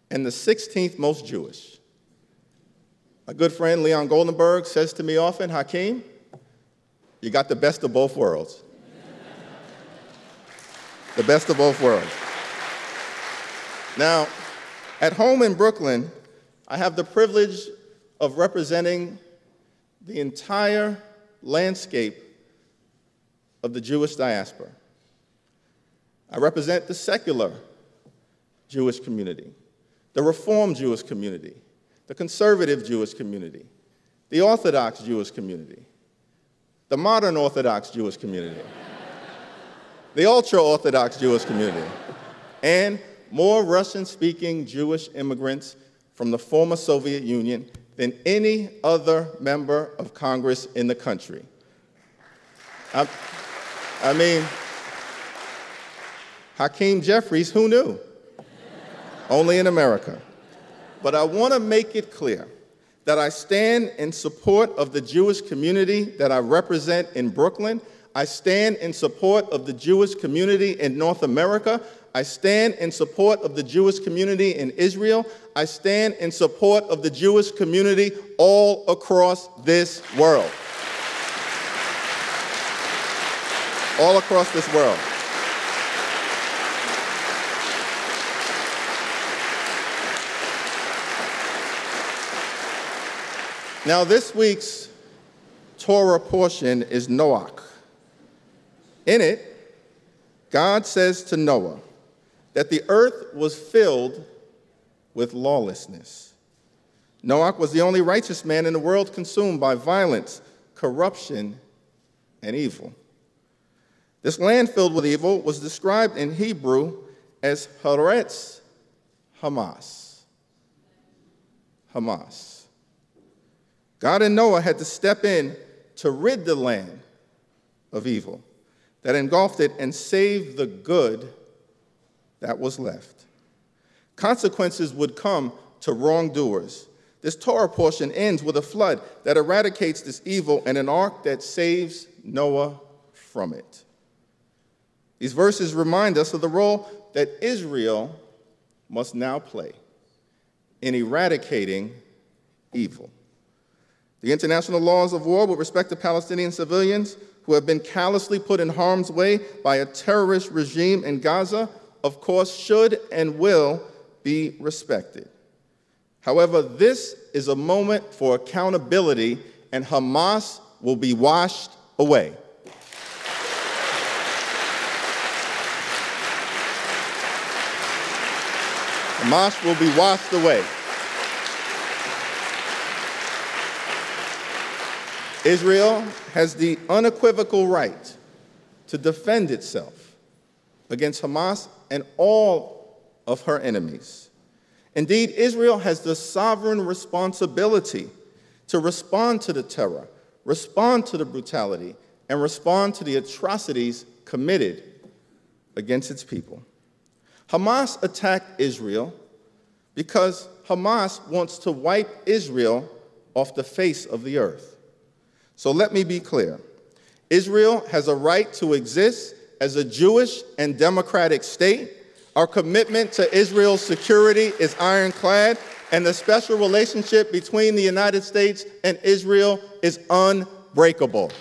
and the 16th most Jewish. My good friend Leon Goldenberg says to me often, Hakeem, you got the best of both worlds. The best of both worlds. Now, at home in Brooklyn, I have the privilege of representing the entire landscape of the Jewish diaspora. I represent the secular Jewish community, the Reform Jewish community, the conservative Jewish community, the Orthodox Jewish community, the modern Orthodox Jewish community, the ultra-Orthodox Jewish community, and more Russian-speaking Jewish immigrants from the former Soviet Union than any other member of Congress in the country. I mean, Hakeem Jeffries, who knew? Only in America. But I want to make it clear that I stand in support of the Jewish community that I represent in Brooklyn. I stand in support of the Jewish community in North America. I stand in support of the Jewish community in Israel. I stand in support of the Jewish community all across this world. All across this world. Now, this week's Torah portion is Noach. In it, God says to Noah that the earth was filled with lawlessness. Noach was the only righteous man in the world consumed by violence, corruption, and evil. This land filled with evil was described in Hebrew as Haaretz Hamas. Hamas. God and Noah had to step in to rid the land of evil that engulfed it and save the good that was left. Consequences would come to wrongdoers. This Torah portion ends with a flood that eradicates this evil and an ark that saves Noah from it. These verses remind us of the role that Israel must now play in eradicating evil. The international laws of war with respect to Palestinian civilians who have been callously put in harm's way by a terrorist regime in Gaza, of course, should and will be respected. However, this is a moment for accountability, and Hamas will be washed away. Hamas will be washed away. Israel has the unequivocal right to defend itself against Hamas and all of her enemies. Indeed, Israel has the sovereign responsibility to respond to the terror, respond to the brutality, and respond to the atrocities committed against its people. Hamas attacked Israel because Hamas wants to wipe Israel off the face of the earth. So let me be clear. Israel has a right to exist as a Jewish and democratic state. Our commitment to Israel's security is ironclad, and the special relationship between the United States and Israel is unbreakable.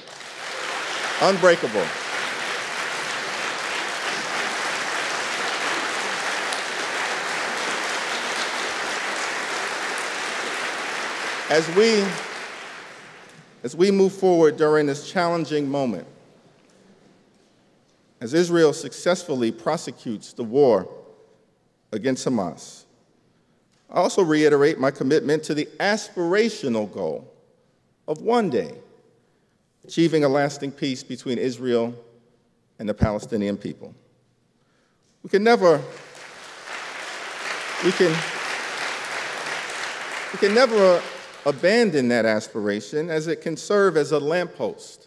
Unbreakable. As we move forward during this challenging moment, as Israel successfully prosecutes the war against Hamas, I also reiterate my commitment to the aspirational goal of one day achieving a lasting peace between Israel and the Palestinian people. We can never abandon that aspiration, as it can serve as a lamppost,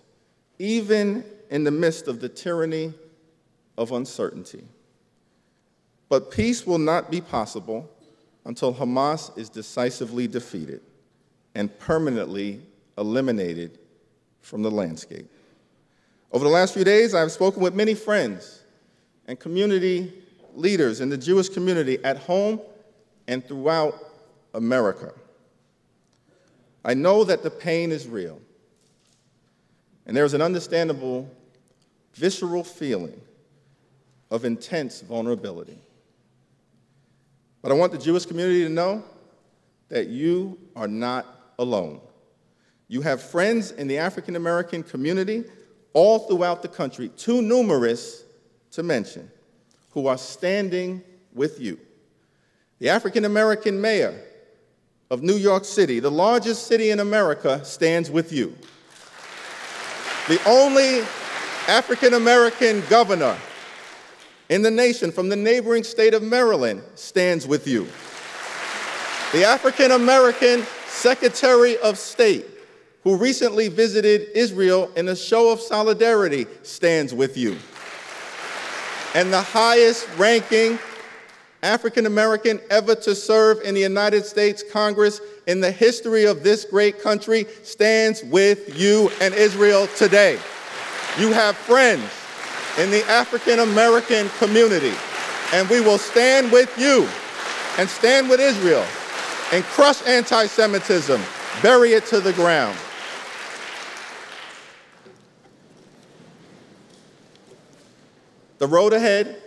even in the midst of the tyranny of uncertainty. But peace will not be possible until Hamas is decisively defeated and permanently eliminated from the landscape. Over the last few days, I've spoken with many friends and community leaders in the Jewish community at home and throughout America. I know that the pain is real, and there is an understandable, visceral feeling of intense vulnerability. But I want the Jewish community to know that you are not alone. You have friends in the African American community all throughout the country, too numerous to mention, who are standing with you. The African American mayor of New York City, the largest city in America, stands with you. The only African American governor in the nation from the neighboring state of Maryland stands with you. The African American Secretary of State, who recently visited Israel in a show of solidarity, stands with you. And the highest ranking African American ever to serve in the United States Congress in the history of this great country, stands with you and Israel today. You have friends in the African American community, and we will stand with you and stand with Israel and crush anti-Semitism, bury it to the ground. The road ahead,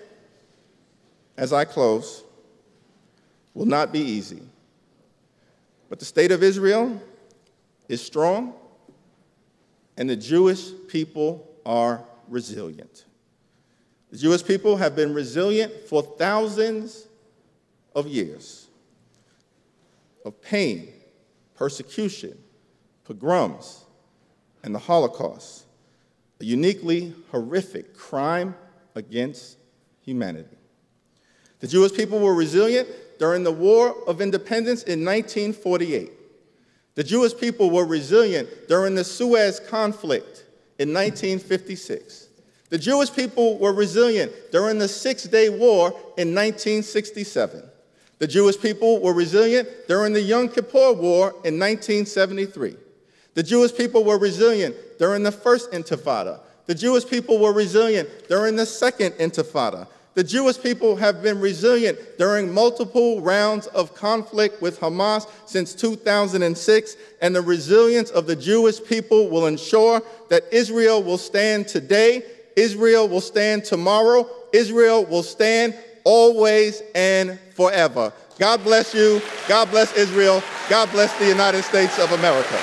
as I close, will not be easy. But the state of Israel is strong, and the Jewish people are resilient. The Jewish people have been resilient for thousands of years of pain, persecution, pogroms, and the Holocaust, a uniquely horrific crime against humanity. The Jewish people were resilient during the War of Independence in 1948. The Jewish people were resilient during the Suez conflict in 1956. The Jewish people were resilient during the Six-Day War in 1967. The Jewish people were resilient during the Yom Kippur War in 1973. The Jewish people were resilient during the First Intifada. The Jewish people were resilient during the Second Intifada. The Jewish people have been resilient during multiple rounds of conflict with Hamas since 2006, and the resilience of the Jewish people will ensure that Israel will stand today, Israel will stand tomorrow, Israel will stand always and forever. God bless you. God bless Israel. God bless the United States of America.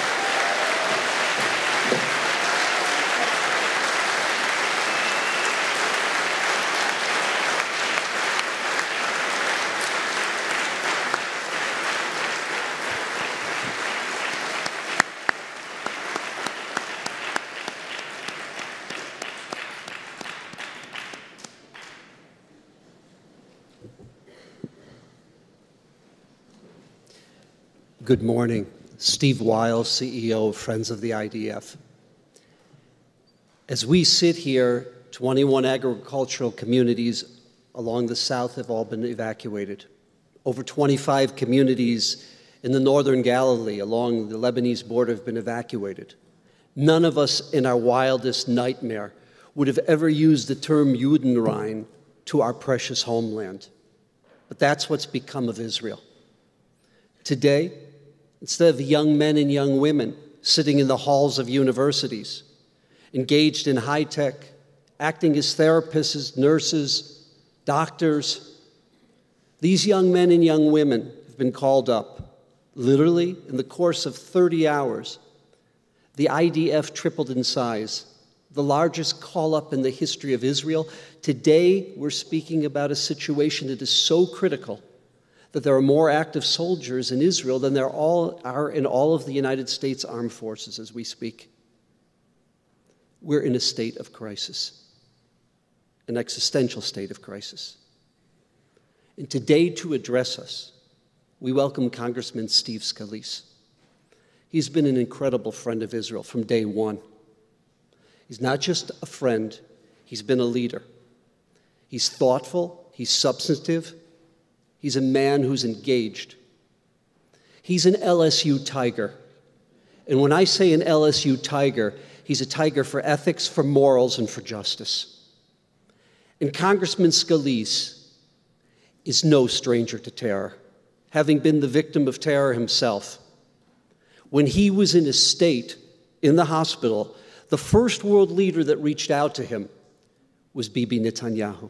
Good morning. Steve Weil, CEO of Friends of the IDF. As we sit here, 21 agricultural communities along the south have all been evacuated. Over 25 communities in the northern Galilee along the Lebanese border have been evacuated. None of us in our wildest nightmare would have ever used the term Judenrein to our precious homeland. But that's what's become of Israel. Today, instead of young men and young women sitting in the halls of universities, engaged in high tech, acting as therapists, nurses, doctors, these young men and young women have been called up. Literally, in the course of 30 hours, the IDF tripled in size, the largest call-up in the history of Israel. Today, we're speaking about a situation that is so critical that there are more active soldiers in Israel than there are in all of the United States Armed Forces as we speak. We're in a state of crisis, an existential state of crisis. And today, to address us, we welcome Congressman Steve Scalise. He's been an incredible friend of Israel from day one. He's not just a friend, he's been a leader. He's thoughtful, he's substantive, he's a man who's engaged. He's an LSU tiger. And when I say an LSU tiger, he's a tiger for ethics, for morals, and for justice. And Congressman Scalise is no stranger to terror, having been the victim of terror himself. When he was in his state, in the hospital, the first world leader that reached out to him was Bibi Netanyahu.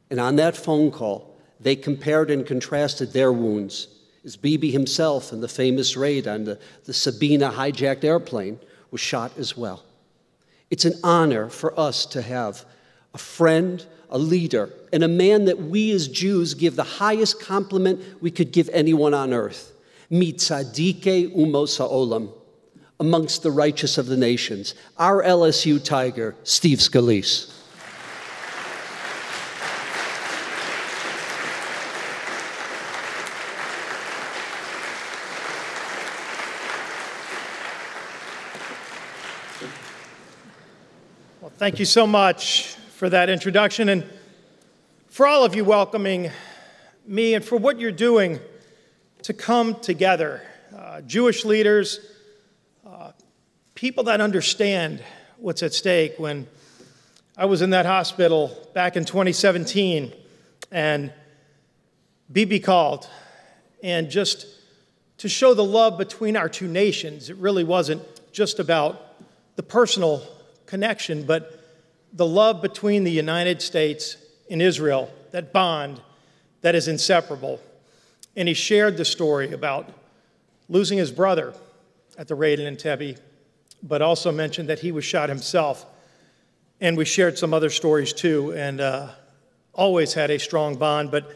And on that phone call, they compared and contrasted their wounds, as Bibi himself in the famous raid on the Sabina hijacked airplane was shot as well. It's an honor for us to have a friend, a leader, and a man that we as Jews give the highest compliment we could give anyone on earth. Mitzadike umos ha'olam, amongst the righteous of the nations. Our LSU tiger, Steve Scalise. Well, thank you so much for that introduction, and for all of you welcoming me and for what you're doing to come together. Jewish leaders, people that understand what's at stake. When I was in that hospital back in 2017 and Bibi called, and just to show the love between our two nations, it really wasn't just about the personal connection, but the love between the United States and Israel, that bond that is inseparable. And he shared the story about losing his brother at the raid in Entebbe, but also mentioned that he was shot himself. And we shared some other stories too, and always had a strong bond. But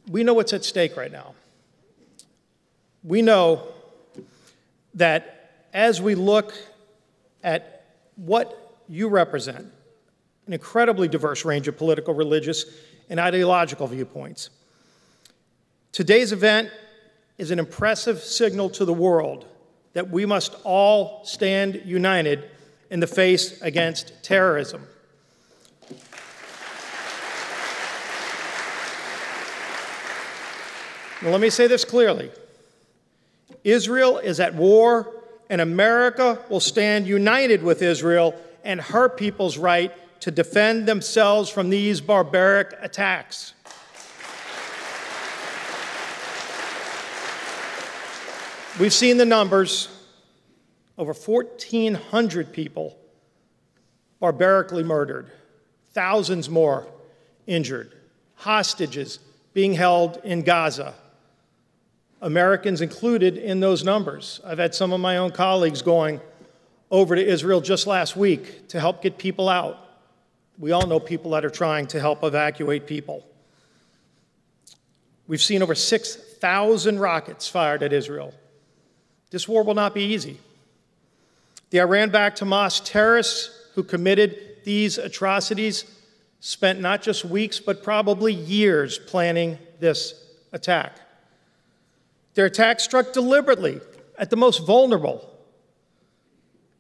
we know what's at stake right now. We know that as we look at what you represent, an incredibly diverse range of political, religious, and ideological viewpoints, today's event is an impressive signal to the world that we must all stand united in the face against terrorism. Now, let me say this clearly. Israel is at war, and America will stand united with Israel and her people's right to defend themselves from these barbaric attacks. We've seen the numbers. Over 1,400 people barbarically murdered, thousands more injured, hostages being held in Gaza, Americans included in those numbers. I've had some of my own colleagues going over to Israel just last week to help get people out. We all know people that are trying to help evacuate people. We've seen over 6,000 rockets fired at Israel. This war will not be easy. The Iran-backed Hamas terrorists who committed these atrocities spent not just weeks, but probably years planning this attack. Their attack struck deliberately at the most vulnerable: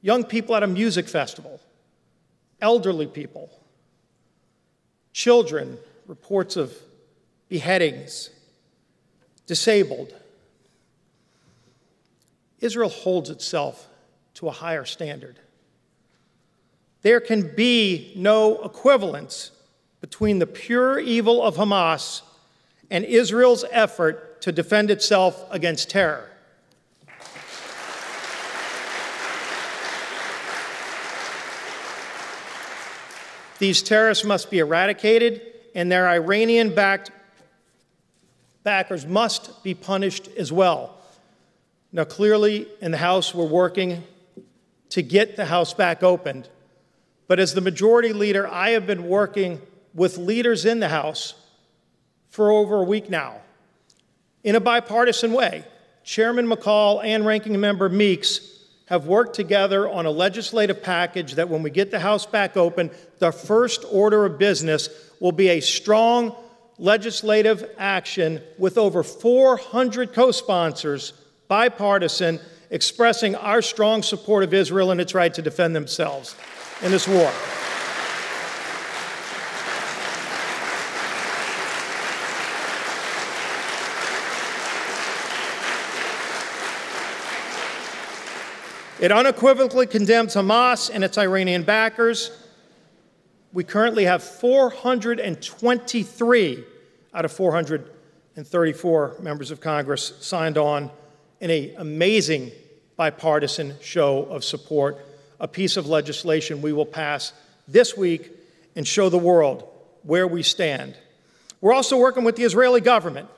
young people at a music festival, elderly people, children, reports of beheadings, disabled. Israel holds itself to a higher standard. There can be no equivalence between the pure evil of Hamas and Israel's effort to defend itself against terror. These terrorists must be eradicated, and their Iranian-backed backers must be punished as well. Now, clearly, in the House, we're working to get the House back opened. But as the majority leader, I have been working with leaders in the House for over a week now in a bipartisan way. Chairman McCall and Ranking Member Meeks have worked together on a legislative package that when we get the House back open, the first order of business will be a strong legislative action with over 400 co-sponsors, bipartisan, expressing our strong support of Israel and its right to defend themselves in this war. It unequivocally condemns Hamas and its Iranian backers. We currently have 423 out of 434 members of Congress signed on in an amazing bipartisan show of support, a piece of legislation we will pass this week and show the world where we stand. We're also working with the Israeli government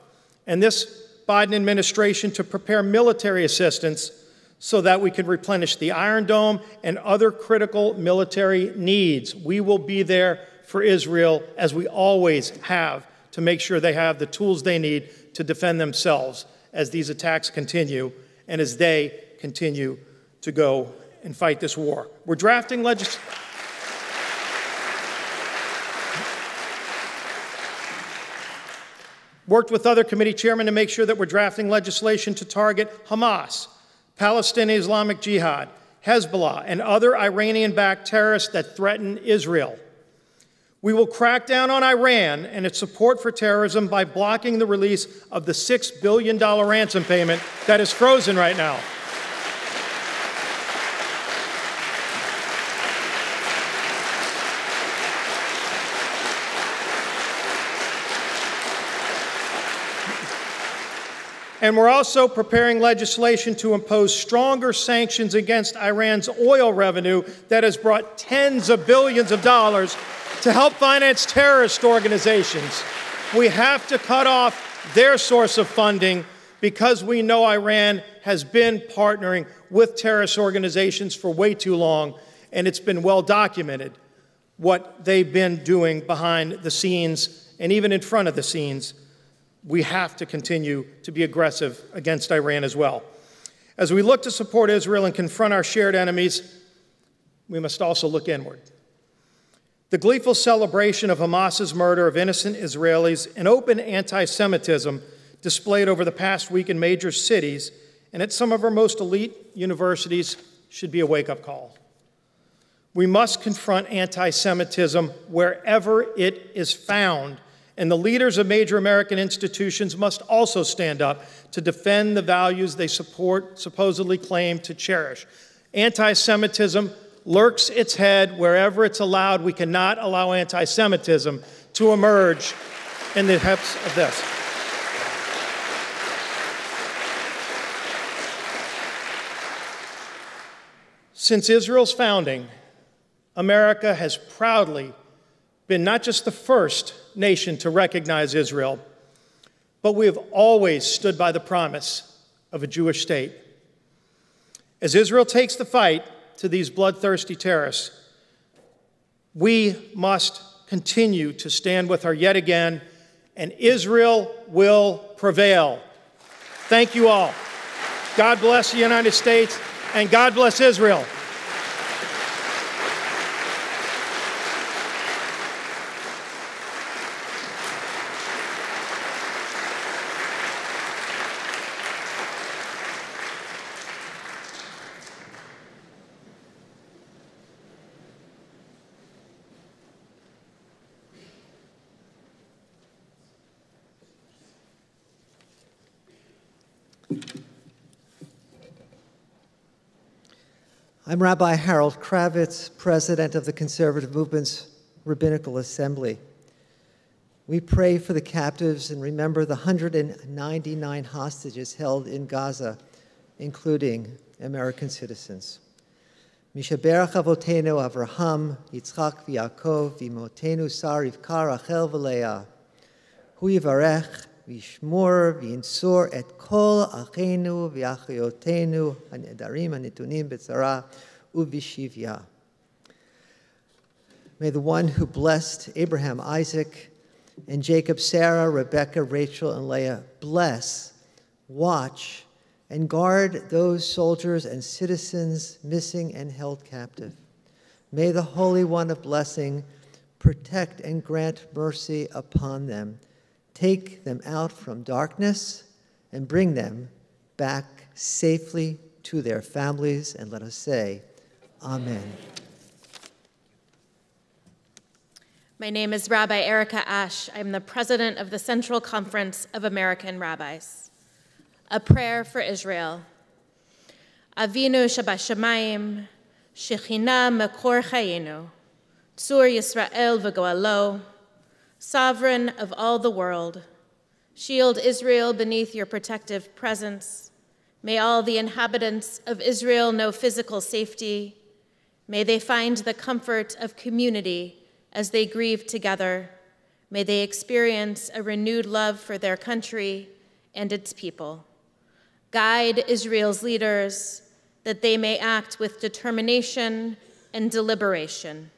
and this Biden administration to prepare military assistance so that we can replenish the Iron Dome and other critical military needs. We will be there for Israel, as we always have, to make sure they have the tools they need to defend themselves as these attacks continue and as they continue to go and fight this war. We're drafting legislation. Worked with other committee chairmen to make sure that we're drafting legislation to target Hamas, Palestinian Islamic Jihad, Hezbollah, and other Iranian-backed terrorists that threaten Israel. We will crack down on Iran and its support for terrorism by blocking the release of the $6 billion ransom payment that is frozen right now. And we're also preparing legislation to impose stronger sanctions against Iran's oil revenue that has brought tens of billions of dollars to help finance terrorist organizations. We have to cut off their source of funding because we know Iran has been partnering with terrorist organizations for way too long, and it's been well documented what they've been doing behind the scenes and even in front of the scenes. We have to continue to be aggressive against Iran as well. As we look to support Israel and confront our shared enemies, we must also look inward. The gleeful celebration of Hamas's murder of innocent Israelis and open anti-Semitism displayed over the past week in major cities and at some of our most elite universities should be a wake-up call. We must confront anti-Semitism wherever it is found, and the leaders of major American institutions must also stand up to defend the values they supposedly claim to cherish. Anti-Semitism lurks its head wherever it's allowed. We cannot allow anti-Semitism to emerge in the depths of this. Since Israel's founding, America has proudly been not just the first nation to recognize Israel, but we have always stood by the promise of a Jewish state. As Israel takes the fight to these bloodthirsty terrorists, we must continue to stand with her yet again, and Israel will prevail. Thank you all. God bless the United States, and God bless Israel. I'm Rabbi Harold Kravitz, president of the Conservative Movement's Rabbinical Assembly. We pray for the captives and remember the 199 hostages held in Gaza, including American citizens. Mishaberach avotenu Avraham, Yitzchak v'Yaakov, v'imotenu Sar Rivka Rachel v'Leah. Hu yivarech v'yishmor v'insur et kol achenu v'achayotenu hanedarim hanetunim b'tzara u'v'shivya. May the one who blessed Abraham, Isaac, and Jacob, Sarah, Rebekah, Rachel, and Leah bless, watch, and guard those soldiers and citizens missing and held captive. May the Holy One of blessing protect and grant mercy upon them. Take them out from darkness and bring them back safely to their families. And let us say, Amen. My name is Rabbi Erica Ash. I'm the president of the Central Conference of American Rabbis. A prayer for Israel. Avinu Shabashamayim, Shechina Mekor Chayinu, Tzur Yisrael v'Goalo, Sovereign of all the world, shield Israel beneath your protective presence. May all the inhabitants of Israel know physical safety. May they find the comfort of community as they grieve together. May they experience a renewed love for their country and its people. Guide Israel's leaders that they may act with determination and deliberation.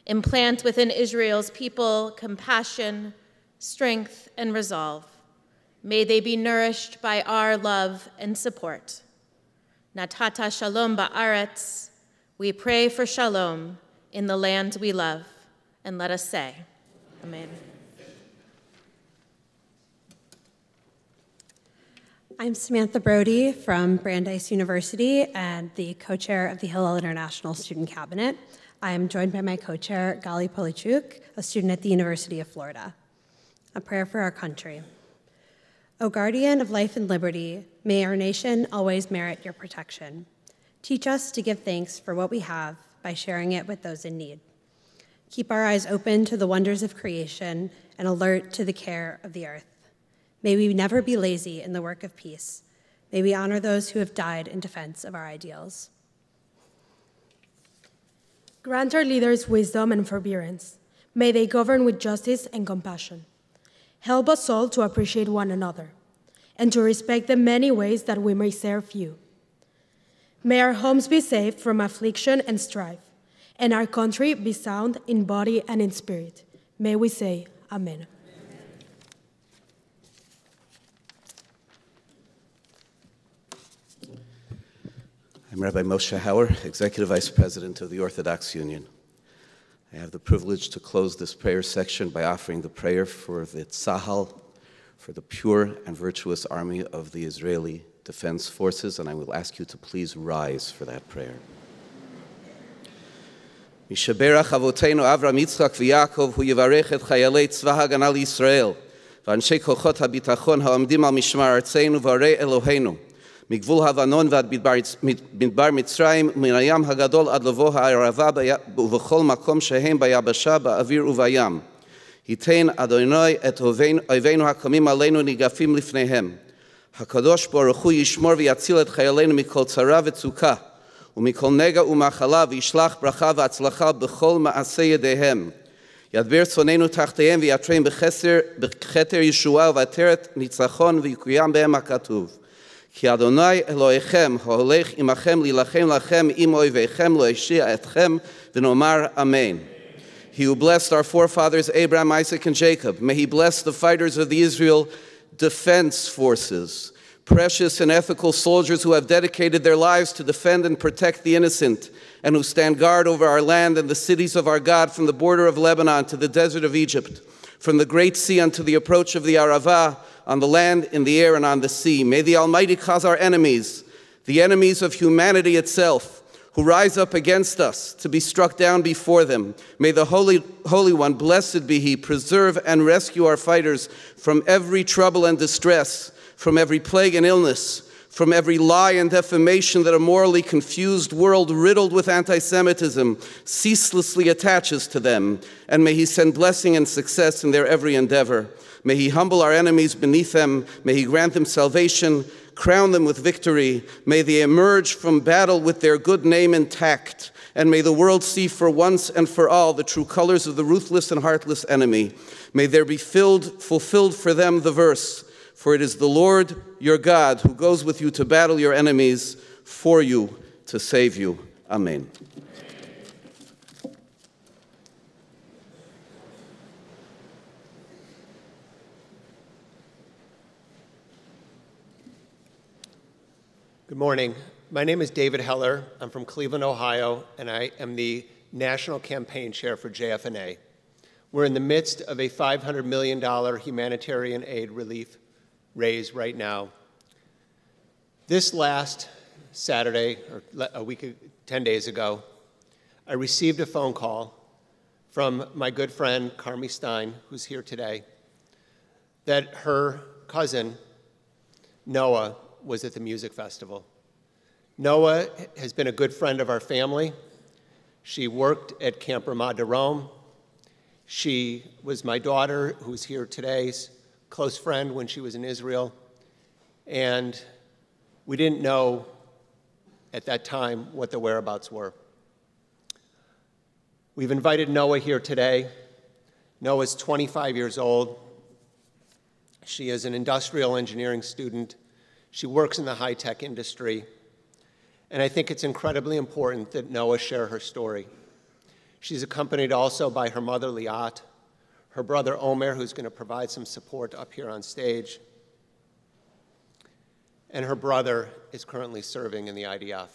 Implant within Israel's people compassion, strength, and resolve. May they be nourished by our love and support. Natata shalom ba'aretz. We pray for shalom in the land we love. And let us say, Amen. I'm Samantha Brody from Brandeis University and the co-chair of the Hillel International Student Cabinet. I am joined by my co-chair, Gali Polichuk, a student at the University of Florida. A prayer for our country. O guardian of life and liberty, may our nation always merit your protection. Teach us to give thanks for what we have by sharing it with those in need. Keep our eyes open to the wonders of creation and alert to the care of the earth. May we never be lazy in the work of peace. May we honor those who have died in defense of our ideals. Grant our leaders wisdom and forbearance. May they govern with justice and compassion. Help us all to appreciate one another and to respect the many ways that we may serve you. May our homes be saved from affliction and strife, and our country be sound in body and in spirit. May we say, Amen. I'm Rabbi Moshe Hauer, Executive Vice President of the Orthodox Union. I have the privilege to close this prayer section by offering the prayer for the Tzahal, for the pure and virtuous army of the Israeli Defense Forces, and I will ask you to please rise for that prayer. Mishaberach Avoteinu Avram Yitzchak v'Yaakov hu yivarech et chayalei tzva hagana liYisrael v'anshei kochot habitachon ha'omdim al mishmar artzeinu v'arei Eloheinu מגבול הבנון ועד מדבר מצרים, מן הים הגדול עד לבוא הערבה ובכל מקום שהם ביבשה, באוויר ובים. ייתן אדוני את אויבינו הקמים עלינו ניגפים לפניהם. הקדוש ברוך הוא ישמור ויציל את חיילינו מכל צרה וצוקה, ומכל נגע ומחלה, וישלח ברכה והצלחה בכל מעשה ידיהם. ידבר צוננו תחתיהם ויעטרם בכתר ישועה ועטרת ניצחון ויקוים בהם הכתוב. כי אדוני אלוהיכם ההולך עמכם להילחם לכם עם אויביכם להושיע אתכם ונאמר אמן. He who blessed our forefathers Abraham, Isaac, and Jacob, may he bless the fighters of the Israel Defense Forces, precious and ethical soldiers who have dedicated their lives to defend and protect the innocent and who stand guard over our land and the cities of our God from the border of Lebanon to the desert of Egypt, from the great sea unto the approach of the Arava, on the land, in the air, and on the sea. May the Almighty cause our enemies, the enemies of humanity itself, who rise up against us, to be struck down before them. May the Holy One, blessed be He, preserve and rescue our fighters from every trouble and distress, from every plague and illness, from every lie and defamation that a morally confused world riddled with anti-Semitism ceaselessly attaches to them. And may He send blessing and success in their every endeavor. May He humble our enemies beneath them. May He grant them salvation, crown them with victory. May they emerge from battle with their good name intact. And may the world see for once and for all the true colors of the ruthless and heartless enemy. May there be fulfilled for them the verse, for it is the Lord your God who goes with you to battle your enemies for you to save you. Amen. Good morning. My name is David Heller. I'm from Cleveland, Ohio, and I am the National Campaign Chair for JFNA. We're in the midst of a $500 million humanitarian aid relief raise right now. This last Saturday, or a week, 10 days ago, I received a phone call from my good friend, Carmi Stein, who's here today, that her cousin, Noah, was at the music festival. Noah has been a good friend of our family. She worked at Camp Ramah de Rome. She was my daughter, who's here today's close friend when she was in Israel. And we didn't know at that time what the whereabouts were. We've invited Noah here today. Noah's 25 years old. She is an industrial engineering student. She works in the high-tech industry, and I think it's incredibly important that Noah share her story. She's accompanied also by her mother, Liat, her brother, Omer, who's going to provide some support up here on stage, and her brother is currently serving in the IDF.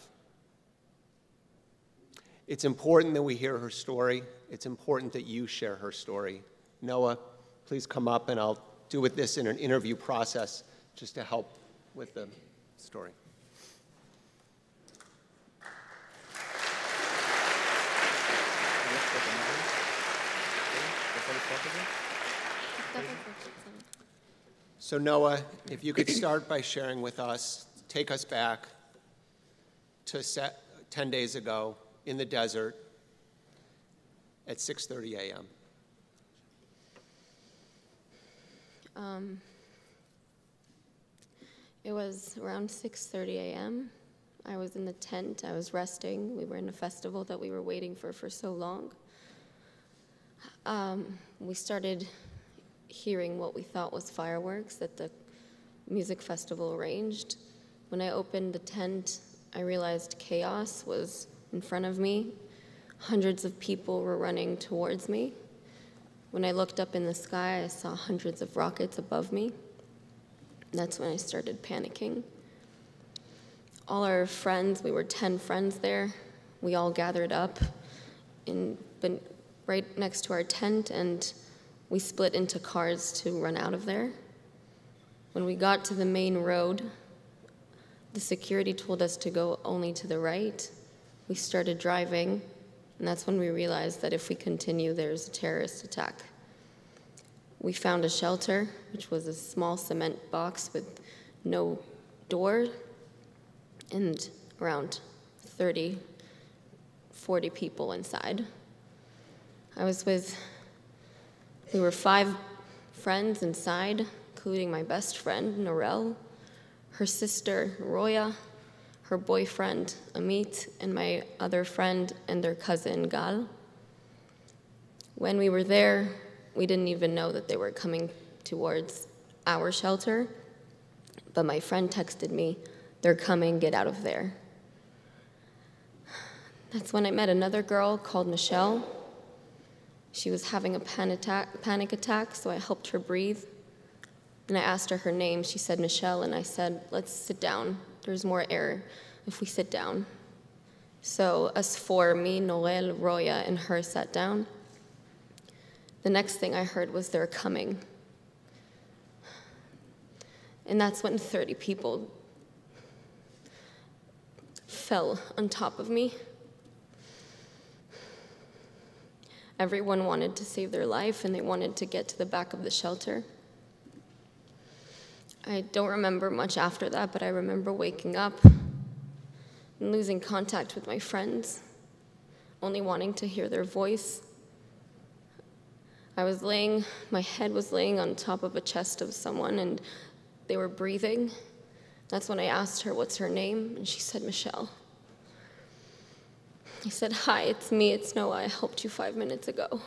It's important that we hear her story. It's important that you share her story. Noah, please come up, and I'll do with this in an interview process just to help with the story. So Noah, if you could start by sharing with us, take us back to 10 days ago in the desert at 6:30 a.m. It was around 6:30 a.m. I was in the tent, I was resting. We were in a festival that we were waiting for so long. We started hearing what we thought was fireworks that the music festival arranged. When I opened the tent, I realized chaos was in front of me. Hundreds of people were running towards me. When I looked up in the sky, I saw hundreds of rockets above me. That's when I started panicking. All our friends, we were 10 friends there, we all gathered up right next to our tent, and we split into cars to run out of there. When we got to the main road, the security told us to go only to the right. We started driving, and that's when we realized that if we continue, there's a terrorist attack. We found a shelter, which was a small cement box with no door, and around 30, 40 people inside. We were 5 friends inside, including my best friend, Norel, her sister, Roya, her boyfriend, Amit, and my other friend and their cousin, Gal. When we were there, we didn't even know that they were coming towards our shelter, but my friend texted me, "They're coming, get out of there." That's when I met another girl called Michelle. She was having a panic attack, so I helped her breathe. And I asked her name. She said Michelle, and I said, "Let's sit down. There's more air if we sit down." So us 4, me, Noel, Roya, and her sat down. The next thing I heard was they're coming. And that's when 30 people fell on top of me. Everyone wanted to save their life, and they wanted to get to the back of the shelter. I don't remember much after that, but I remember waking up and losing contact with my friends, only wanting to hear their voice. My head was laying on top of a chest of someone, and they were breathing. That's when I asked her what's her name, and she said Michelle. I said, "Hi, it's me, it's Noah. I helped you 5 minutes ago."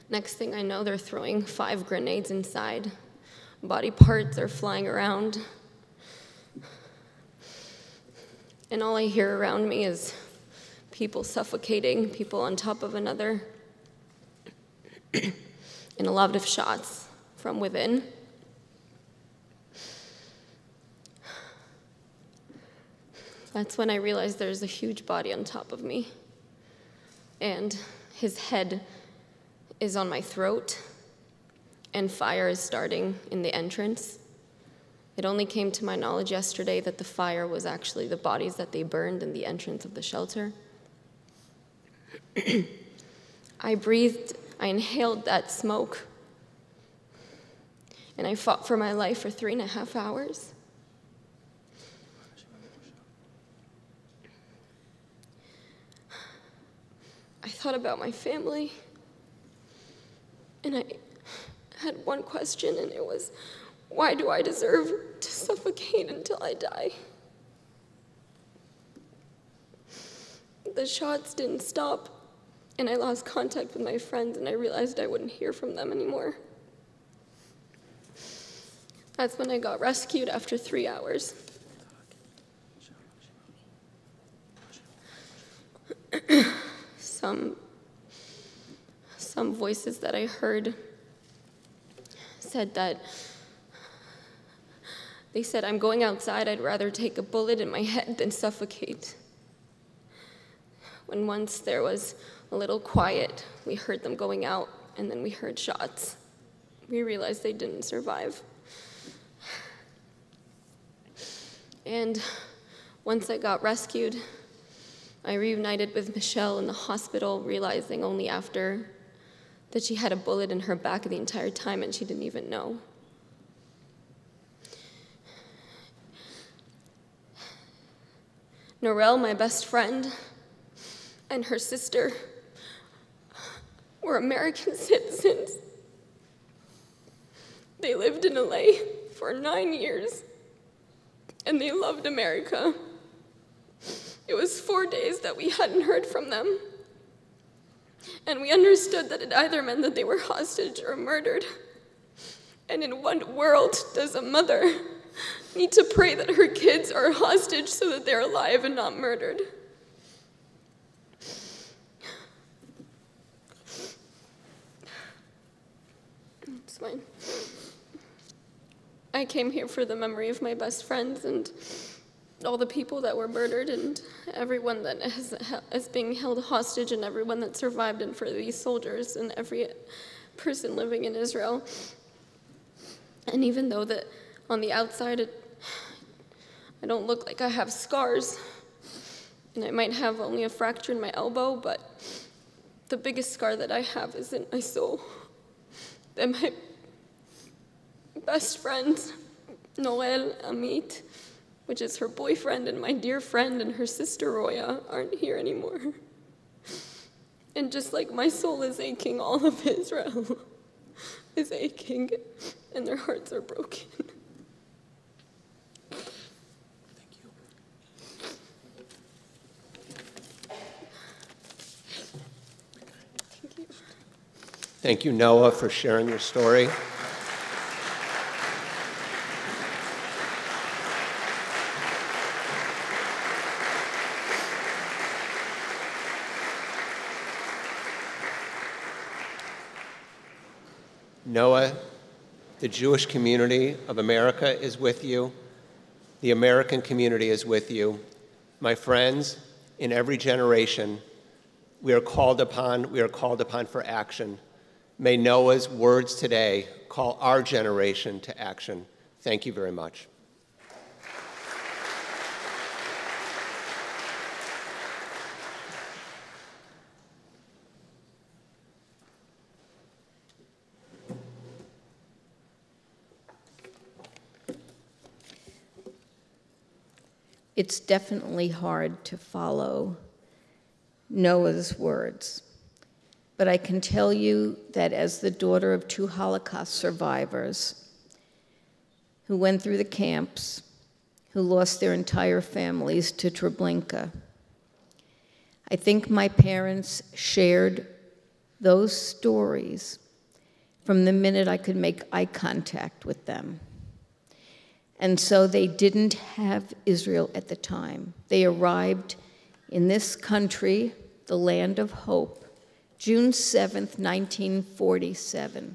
Next thing I know, they're throwing 5 grenades inside. Body parts are flying around. And all I hear around me is people suffocating, people on top of another, and a lot of shots from within. That's when I realized there's a huge body on top of me, and his head is on my throat, and fire is starting in the entrance. It only came to my knowledge yesterday that the fire was actually the bodies that they burned in the entrance of the shelter. I inhaled that smoke, and I fought for my life for 3.5 hours. I thought about my family, and I had one question, and it was, why do I deserve to suffocate until I die? The shots didn't stop, and I lost contact with my friends, and I realized I wouldn't hear from them anymore. That's when I got rescued after 3 hours. Some voices that I heard said that, they said, "I'm going outside, I'd rather take a bullet in my head than suffocate." When once there was a little quiet, we heard them going out, and then we heard shots. We realized they didn't survive. And once I got rescued, I reunited with Michelle in the hospital, realizing only after that she had a bullet in her back the entire time and she didn't even know. Norelle, my best friend, and her sister were American citizens. They lived in LA for 9 years, and they loved America. It was 4 days that we hadn't heard from them, and we understood that it either meant that they were hostage or murdered. And in what world does a mother need to pray that her kids are hostage so that they're alive and not murdered? It's fine. I came here for the memory of my best friends and all the people that were murdered and everyone that is being held hostage and everyone that survived, and for these soldiers and every person living in Israel. And even though that on the outside I don't look like I have scars, and I might have only a fracture in my elbow, but the biggest scar that I have is in my soul. That my best friends, Noel, Amit, which is her boyfriend, and my dear friend and her sister Roya, aren't here anymore. And just like my soul is aching, all of Israel is aching, and their hearts are broken. Thank you, Noah, for sharing your story. Noah, the Jewish community of America is with you. The American community is with you. My friends, in every generation, we are called upon for action. May Noah's words today call our generation to action. Thank you very much. It's definitely hard to follow Noah's words. But I can tell you that as the daughter of 2 Holocaust survivors who went through the camps, who lost their entire families to Treblinka, I think my parents shared those stories from the minute I could make eye contact with them. And so they didn't have Israel at the time. They arrived in this country, the land of hope, June 7th, 1947.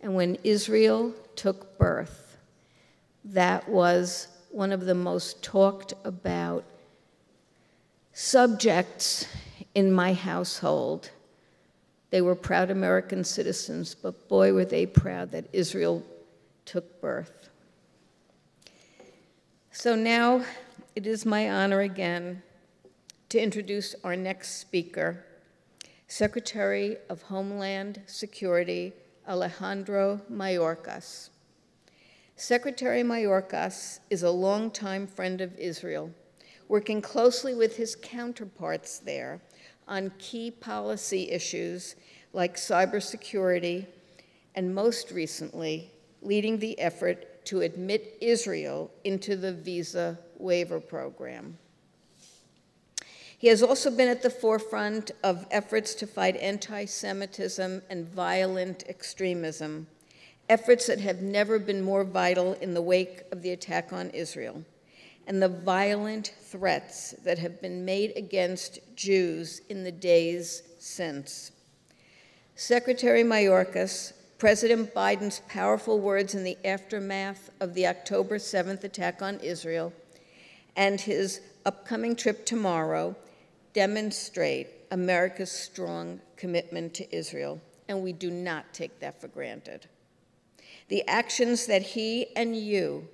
And when Israel took birth, that was one of the most talked about subjects in my household. They were proud American citizens, but boy, were they proud that Israel took birth. So now it is my honor again to introduce our next speaker, Secretary of Homeland Security, Alejandro Mayorkas. Secretary Mayorkas is a longtime friend of Israel, working closely with his counterparts there on key policy issues like cybersecurity, and most recently, leading the effort to admit Israel into the visa waiver program. He has also been at the forefront of efforts to fight anti-Semitism and violent extremism, efforts that have never been more vital in the wake of the attack on Israel, and the violent threats that have been made against Jews in the days since. Secretary Mayorkas, President Biden's powerful words in the aftermath of the October 7th attack on Israel, and his upcoming trip tomorrow demonstrate America's strong commitment to Israel, and we do not take that for granted. The actions that he and you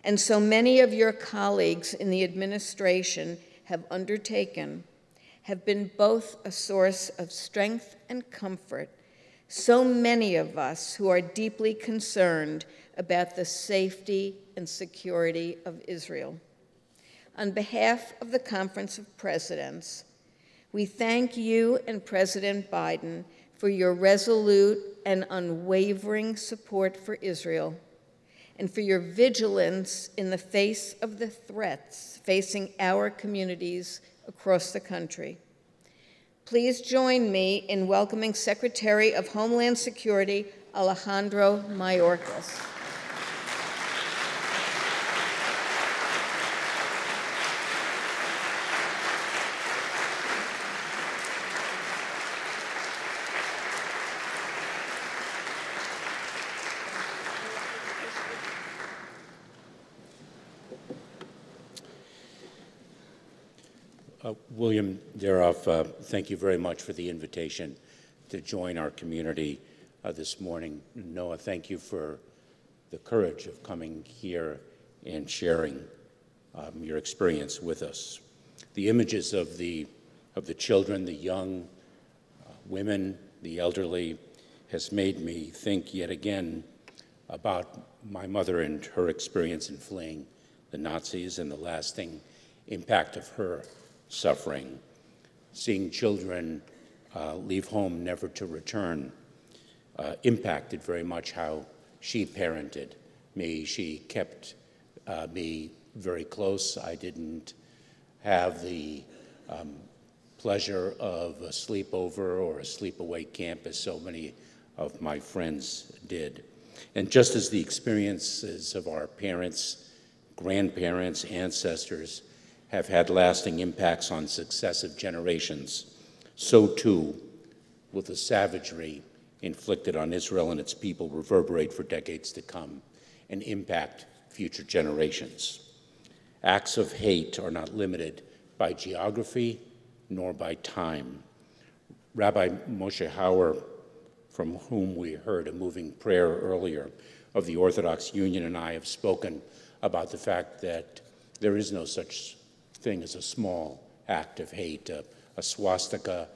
and so many of your colleagues in the administration have undertaken have been both a source of strength and comfort. So many of us who are deeply concerned about the safety and security of Israel. On behalf of the Conference of Presidents, we thank you and President Biden for your resolute and unwavering support for Israel and for your vigilance in the face of the threats facing our communities across the country. Please join me in welcoming Secretary of Homeland Security Alejandro Mayorkas. William Daroff, thank you very much for the invitation to join our community this morning. Noah, thank you for the courage of coming here and sharing your experience with us. The images of the children, the young women, the elderly, has made me think yet again about my mother and her experience in fleeing the Nazis and the lasting impact of her suffering. Seeing children leave home never to return impacted very much how she parented me. She kept me very close. I didn't have the pleasure of a sleepover or a sleepaway camp as so many of my friends did. And just as the experiences of our parents, grandparents, ancestors have had lasting impacts on successive generations, so too will the savagery inflicted on Israel and its people reverberate for decades to come and impact future generations. Acts of hate are not limited by geography nor by time. Rabbi Moshe Hauer, from whom we heard a moving prayer earlier, of the Orthodox Union, and I have spoken about the fact that there is no such thing as a small act of hate. A swastika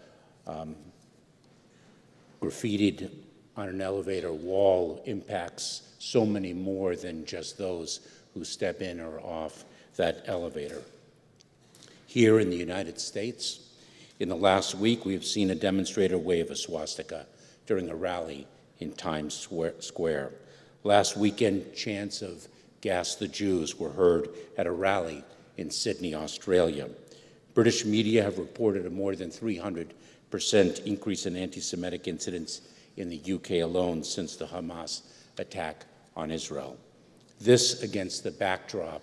graffitied on an elevator wall impacts so many more than just those who step in or off that elevator. Here in the United States, in the last week, we've seen a demonstrator wave a swastika during a rally in Times Square. Last weekend, chants of "Gas the Jews" were heard at a rally in Sydney, Australia. British media have reported a more than 300% increase in anti-Semitic incidents in the UK alone since the Hamas attack on Israel. This against the backdrop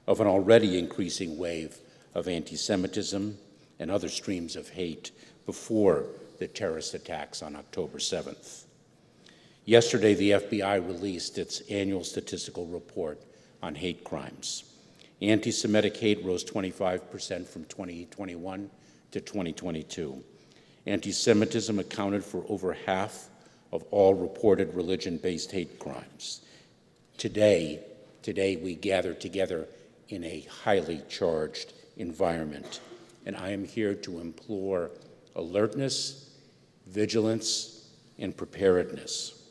of an already increasing wave of anti-Semitism and other streams of hate before the terrorist attacks on October 7th. Yesterday, the FBI released its annual statistical report on hate crimes. Anti-Semitic hate rose 25% from 2021 to 2022. Anti-Semitism accounted for over half of all reported religion-based hate crimes. Today we gather together in a highly charged environment, and I am here to implore alertness, vigilance, and preparedness.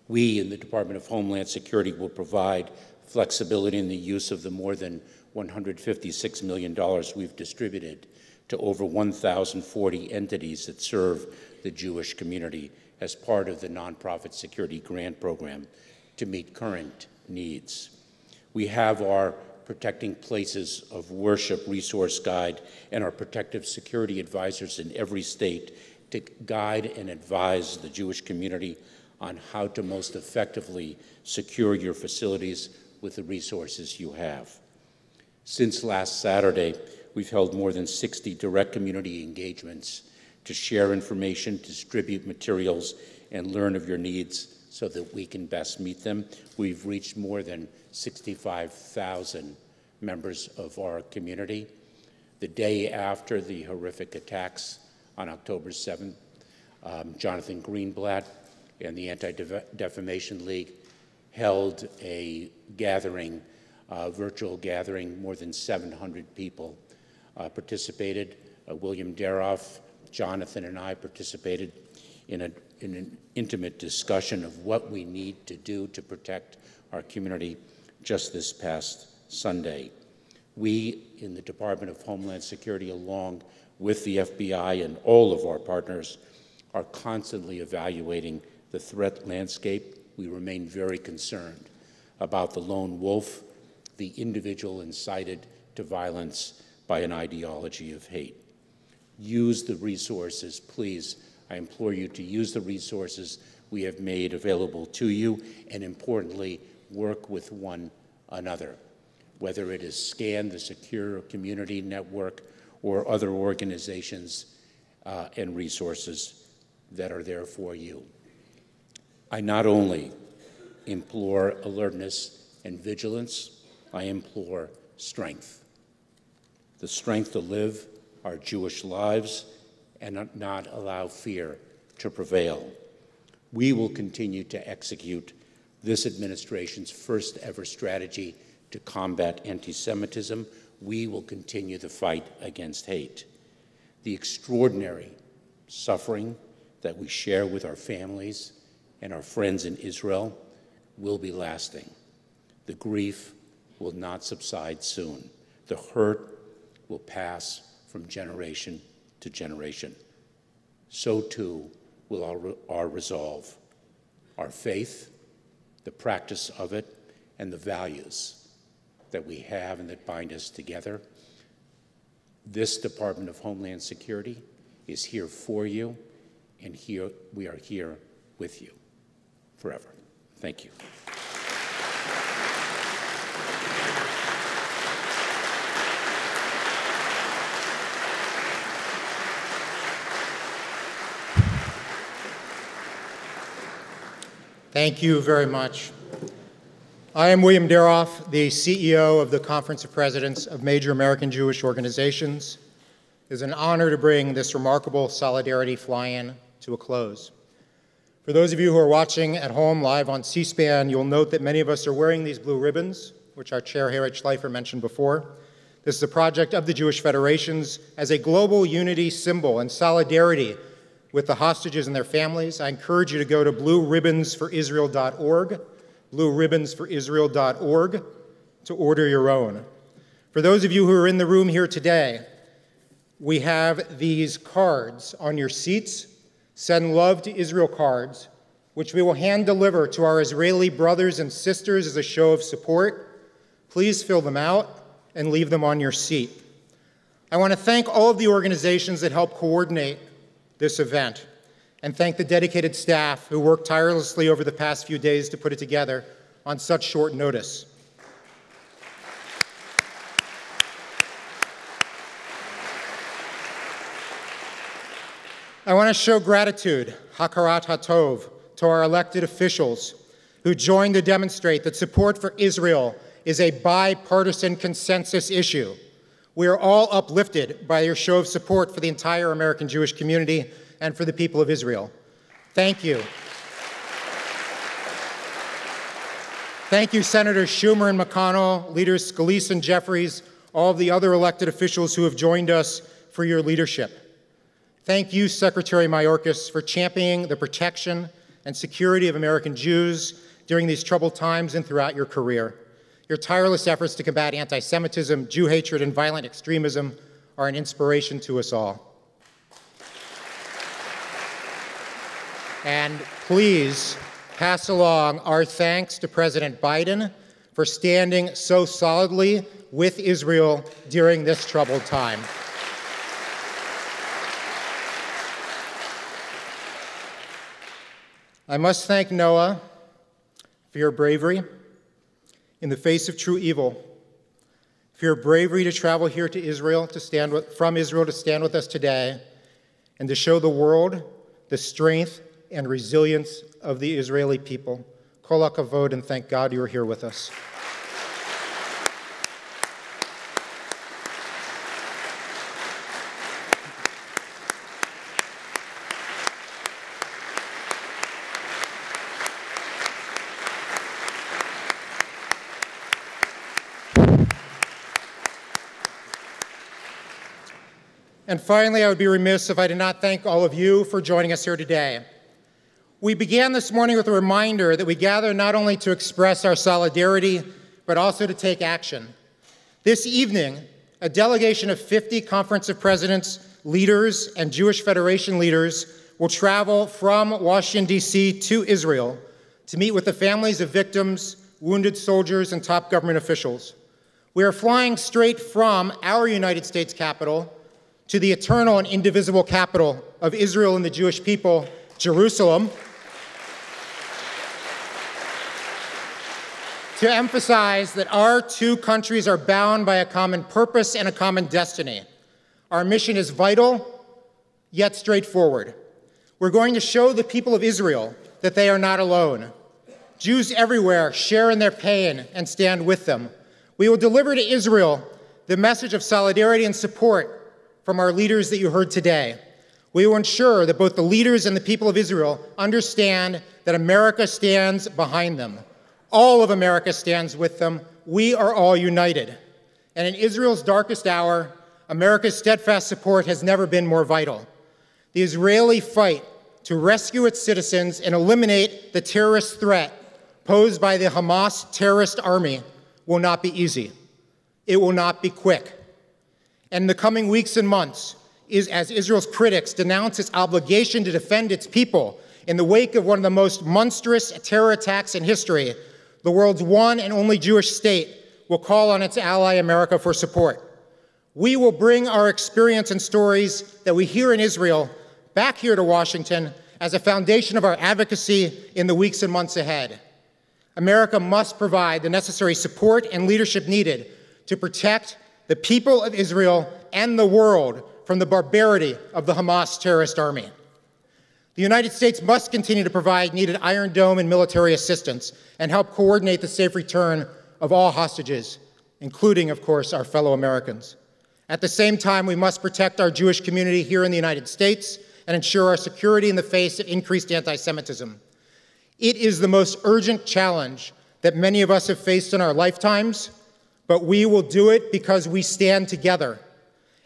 We in the Department of Homeland Security will provide flexibility in the use of the more than $156 million we've distributed to over 1,040 entities that serve the Jewish community as part of the Nonprofit Security Grant Program to meet current needs. We have our Protecting Places of Worship resource guide and our protective security advisors in every state to guide and advise the Jewish community on how to most effectively secure your facilities with the resources you have. Since last Saturday, we've held more than 60 direct community engagements to share information, distribute materials, and learn of your needs so that we can best meet them. We've reached more than 65,000 members of our community. The day after the horrific attacks on October 7th, Jonathan Greenblatt and the Anti-Defamation League held a gathering, virtual gathering, more than 700 people participated. William Daroff, Jonathan, and I participated in an intimate discussion of what we need to do to protect our community just this past Sunday. We in the Department of Homeland Security, along with the FBI and all of our partners, are constantly evaluating the threat landscape. We remain very concerned about the lone wolf, the individual incited to violence by an ideology of hate. Use the resources, please. I implore you to use the resources we have made available to you, and importantly, work with one another, whether it is SCAN, the Secure Community Network, or other organizations and resources that are there for you. I not only implore alertness and vigilance, I implore strength. The strength to live our Jewish lives and not allow fear to prevail. We will continue to execute this administration's first ever strategy to combat anti-Semitism. We will continue the fight against hate. The extraordinary suffering that we share with our families and our friends in Israel will be lasting. The grief will not subside soon. The hurt will pass from generation to generation. So too will our resolve, our faith, the practice of it, and the values that we have and that bind us together. This Department of Homeland Security is here for you, and here we are here with you forever. Thank you. Thank you very much. I am William Daroff, the CEO of the Conference of Presidents of Major American Jewish Organizations. It is an honor to bring this remarkable solidarity fly-in to a close. For those of you who are watching at home live on C-SPAN, you'll note that many of us are wearing these blue ribbons, which our chair, Harriet Schleifer, mentioned before. This is a project of the Jewish Federations as a global unity symbol and solidarity with the hostages and their families. I encourage you to go to blueribbonsforisrael.org, blueribbonsforisrael.org, to order your own. For those of you who are in the room here today, we have these cards on your seats, Send Love to Israel cards, which we will hand deliver to our Israeli brothers and sisters as a show of support. Please fill them out and leave them on your seat. I want to thank all of the organizations that helped coordinate this event, and thank the dedicated staff who worked tirelessly over the past few days to put it together on such short notice. I want to show gratitude, hakarat hatov, to our elected officials who joined to demonstrate that support for Israel is a bipartisan consensus issue. We are all uplifted by your show of support for the entire American Jewish community and for the people of Israel. Thank you. Thank you, Senators Schumer and McConnell, leaders Scalise and Jeffries, all of the other elected officials who have joined us for your leadership. Thank you, Secretary Mayorkas, for championing the protection and security of American Jews during these troubled times and throughout your career. Your tireless efforts to combat anti-Semitism, Jew hatred, and violent extremism are an inspiration to us all. And please pass along our thanks to President Biden for standing so solidly with Israel during this troubled time. I must thank Noah for your bravery in the face of true evil, for your bravery to travel here to Israel, from Israel to stand with us today, and to show the world the strength and resilience of the Israeli people. Kol hakavod, and thank God you are here with us. And finally, I would be remiss if I did not thank all of you for joining us here today. We began this morning with a reminder that we gather not only to express our solidarity, but also to take action. This evening, a delegation of 50 Conference of Presidents, leaders, and Jewish Federation leaders will travel from Washington, D.C. to Israel to meet with the families of victims, wounded soldiers, and top government officials. We are flying straight from our United States capital to the eternal and indivisible capital of Israel and the Jewish people, Jerusalem, to emphasize that our two countries are bound by a common purpose and a common destiny. Our mission is vital, yet straightforward. We're going to show the people of Israel that they are not alone. Jews everywhere share in their pain and stand with them. We will deliver to Israel the message of solidarity and support from our leaders that you heard today. We will ensure that both the leaders and the people of Israel understand that America stands behind them. All of America stands with them. We are all united. And in Israel's darkest hour, America's steadfast support has never been more vital. The Israeli fight to rescue its citizens and eliminate the terrorist threat posed by the Hamas terrorist army will not be easy. It will not be quick. And in the coming weeks and months, as Israel's critics denounce its obligation to defend its people in the wake of one of the most monstrous terror attacks in history, the world's one and only Jewish state will call on its ally America for support. We will bring our experience and stories that we hear in Israel back here to Washington as a foundation of our advocacy in the weeks and months ahead. America must provide the necessary support and leadership needed to protect the people of Israel and the world from the barbarity of the Hamas terrorist army. The United States must continue to provide needed Iron Dome and military assistance and help coordinate the safe return of all hostages, including, of course, our fellow Americans. At the same time, we must protect our Jewish community here in the United States and ensure our security in the face of increased anti-Semitism. It is the most urgent challenge that many of us have faced in our lifetimes, but we will do it because we stand together.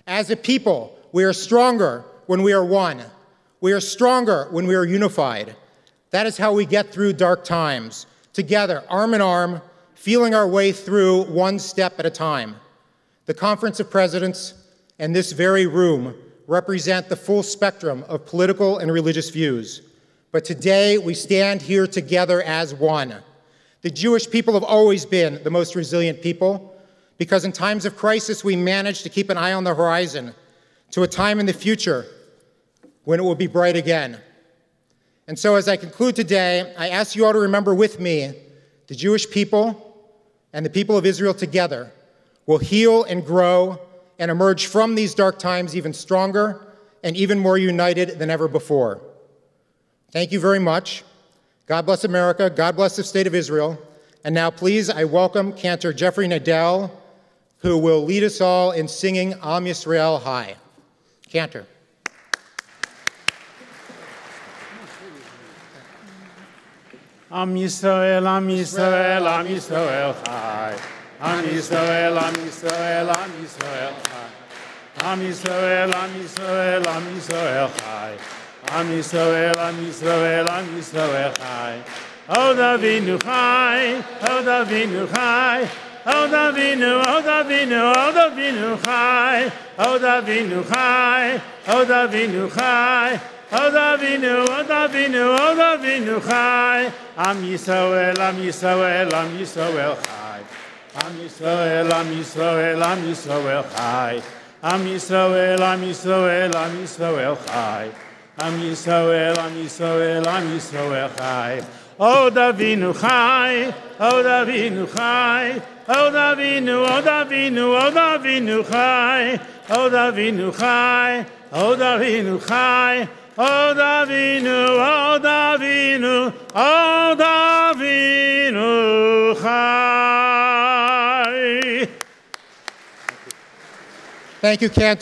As a people, we are stronger when we are one. We are stronger when we are unified. That is how we get through dark times, together, arm in arm, feeling our way through one step at a time. The Conference of Presidents and this very room represent the full spectrum of political and religious views. But today, we stand here together as one. The Jewish people have always been the most resilient people, because in times of crisis, we manage to keep an eye on the horizon to a time in the future when it will be bright again. And so as I conclude today, I ask you all to remember with me, the Jewish people and the people of Israel together will heal and grow and emerge from these dark times even stronger and even more united than ever before. Thank you very much. God bless America. God bless the state of Israel. And now, please, I welcome Cantor Jeffrey Nadel, who will lead us all in singing Am Yisrael High. Cantor. Am Yisrael, Am Yisrael, Am Yisrael Chai. Am Yisrael, Am Yisrael, Am Yisrael Chai. Am Yisrael, Am Yisrael, Am Yisrael Chai. Am Yisrael, Am Yisrael, Am Yisrael Chai. O Davinu Chai, O Davinu Chai. O Davinu, O Davinu, O Davinu Chai. O Davinu Chai, O Davinu Chai. O Davinu, O Davinu, O Davinu Chai. Am Yisrael, Am Yisrael, Am Yisrael Chai. Am Yisrael, Am Yisrael, Am Yisrael Chai. Am Yisrael, Am Yisrael, Am Yisrael Chai. Am Yisrael, Am Yisrael, Am Yisrael Chai. O Davinu Chai, O Davinu Chai. O Davinu, O Davinu, O Davinu Chai. O Davinu Chai, O Davinu Chai. O Davinu, O Davinu, O Davinu Chai. Thank you, Cantor.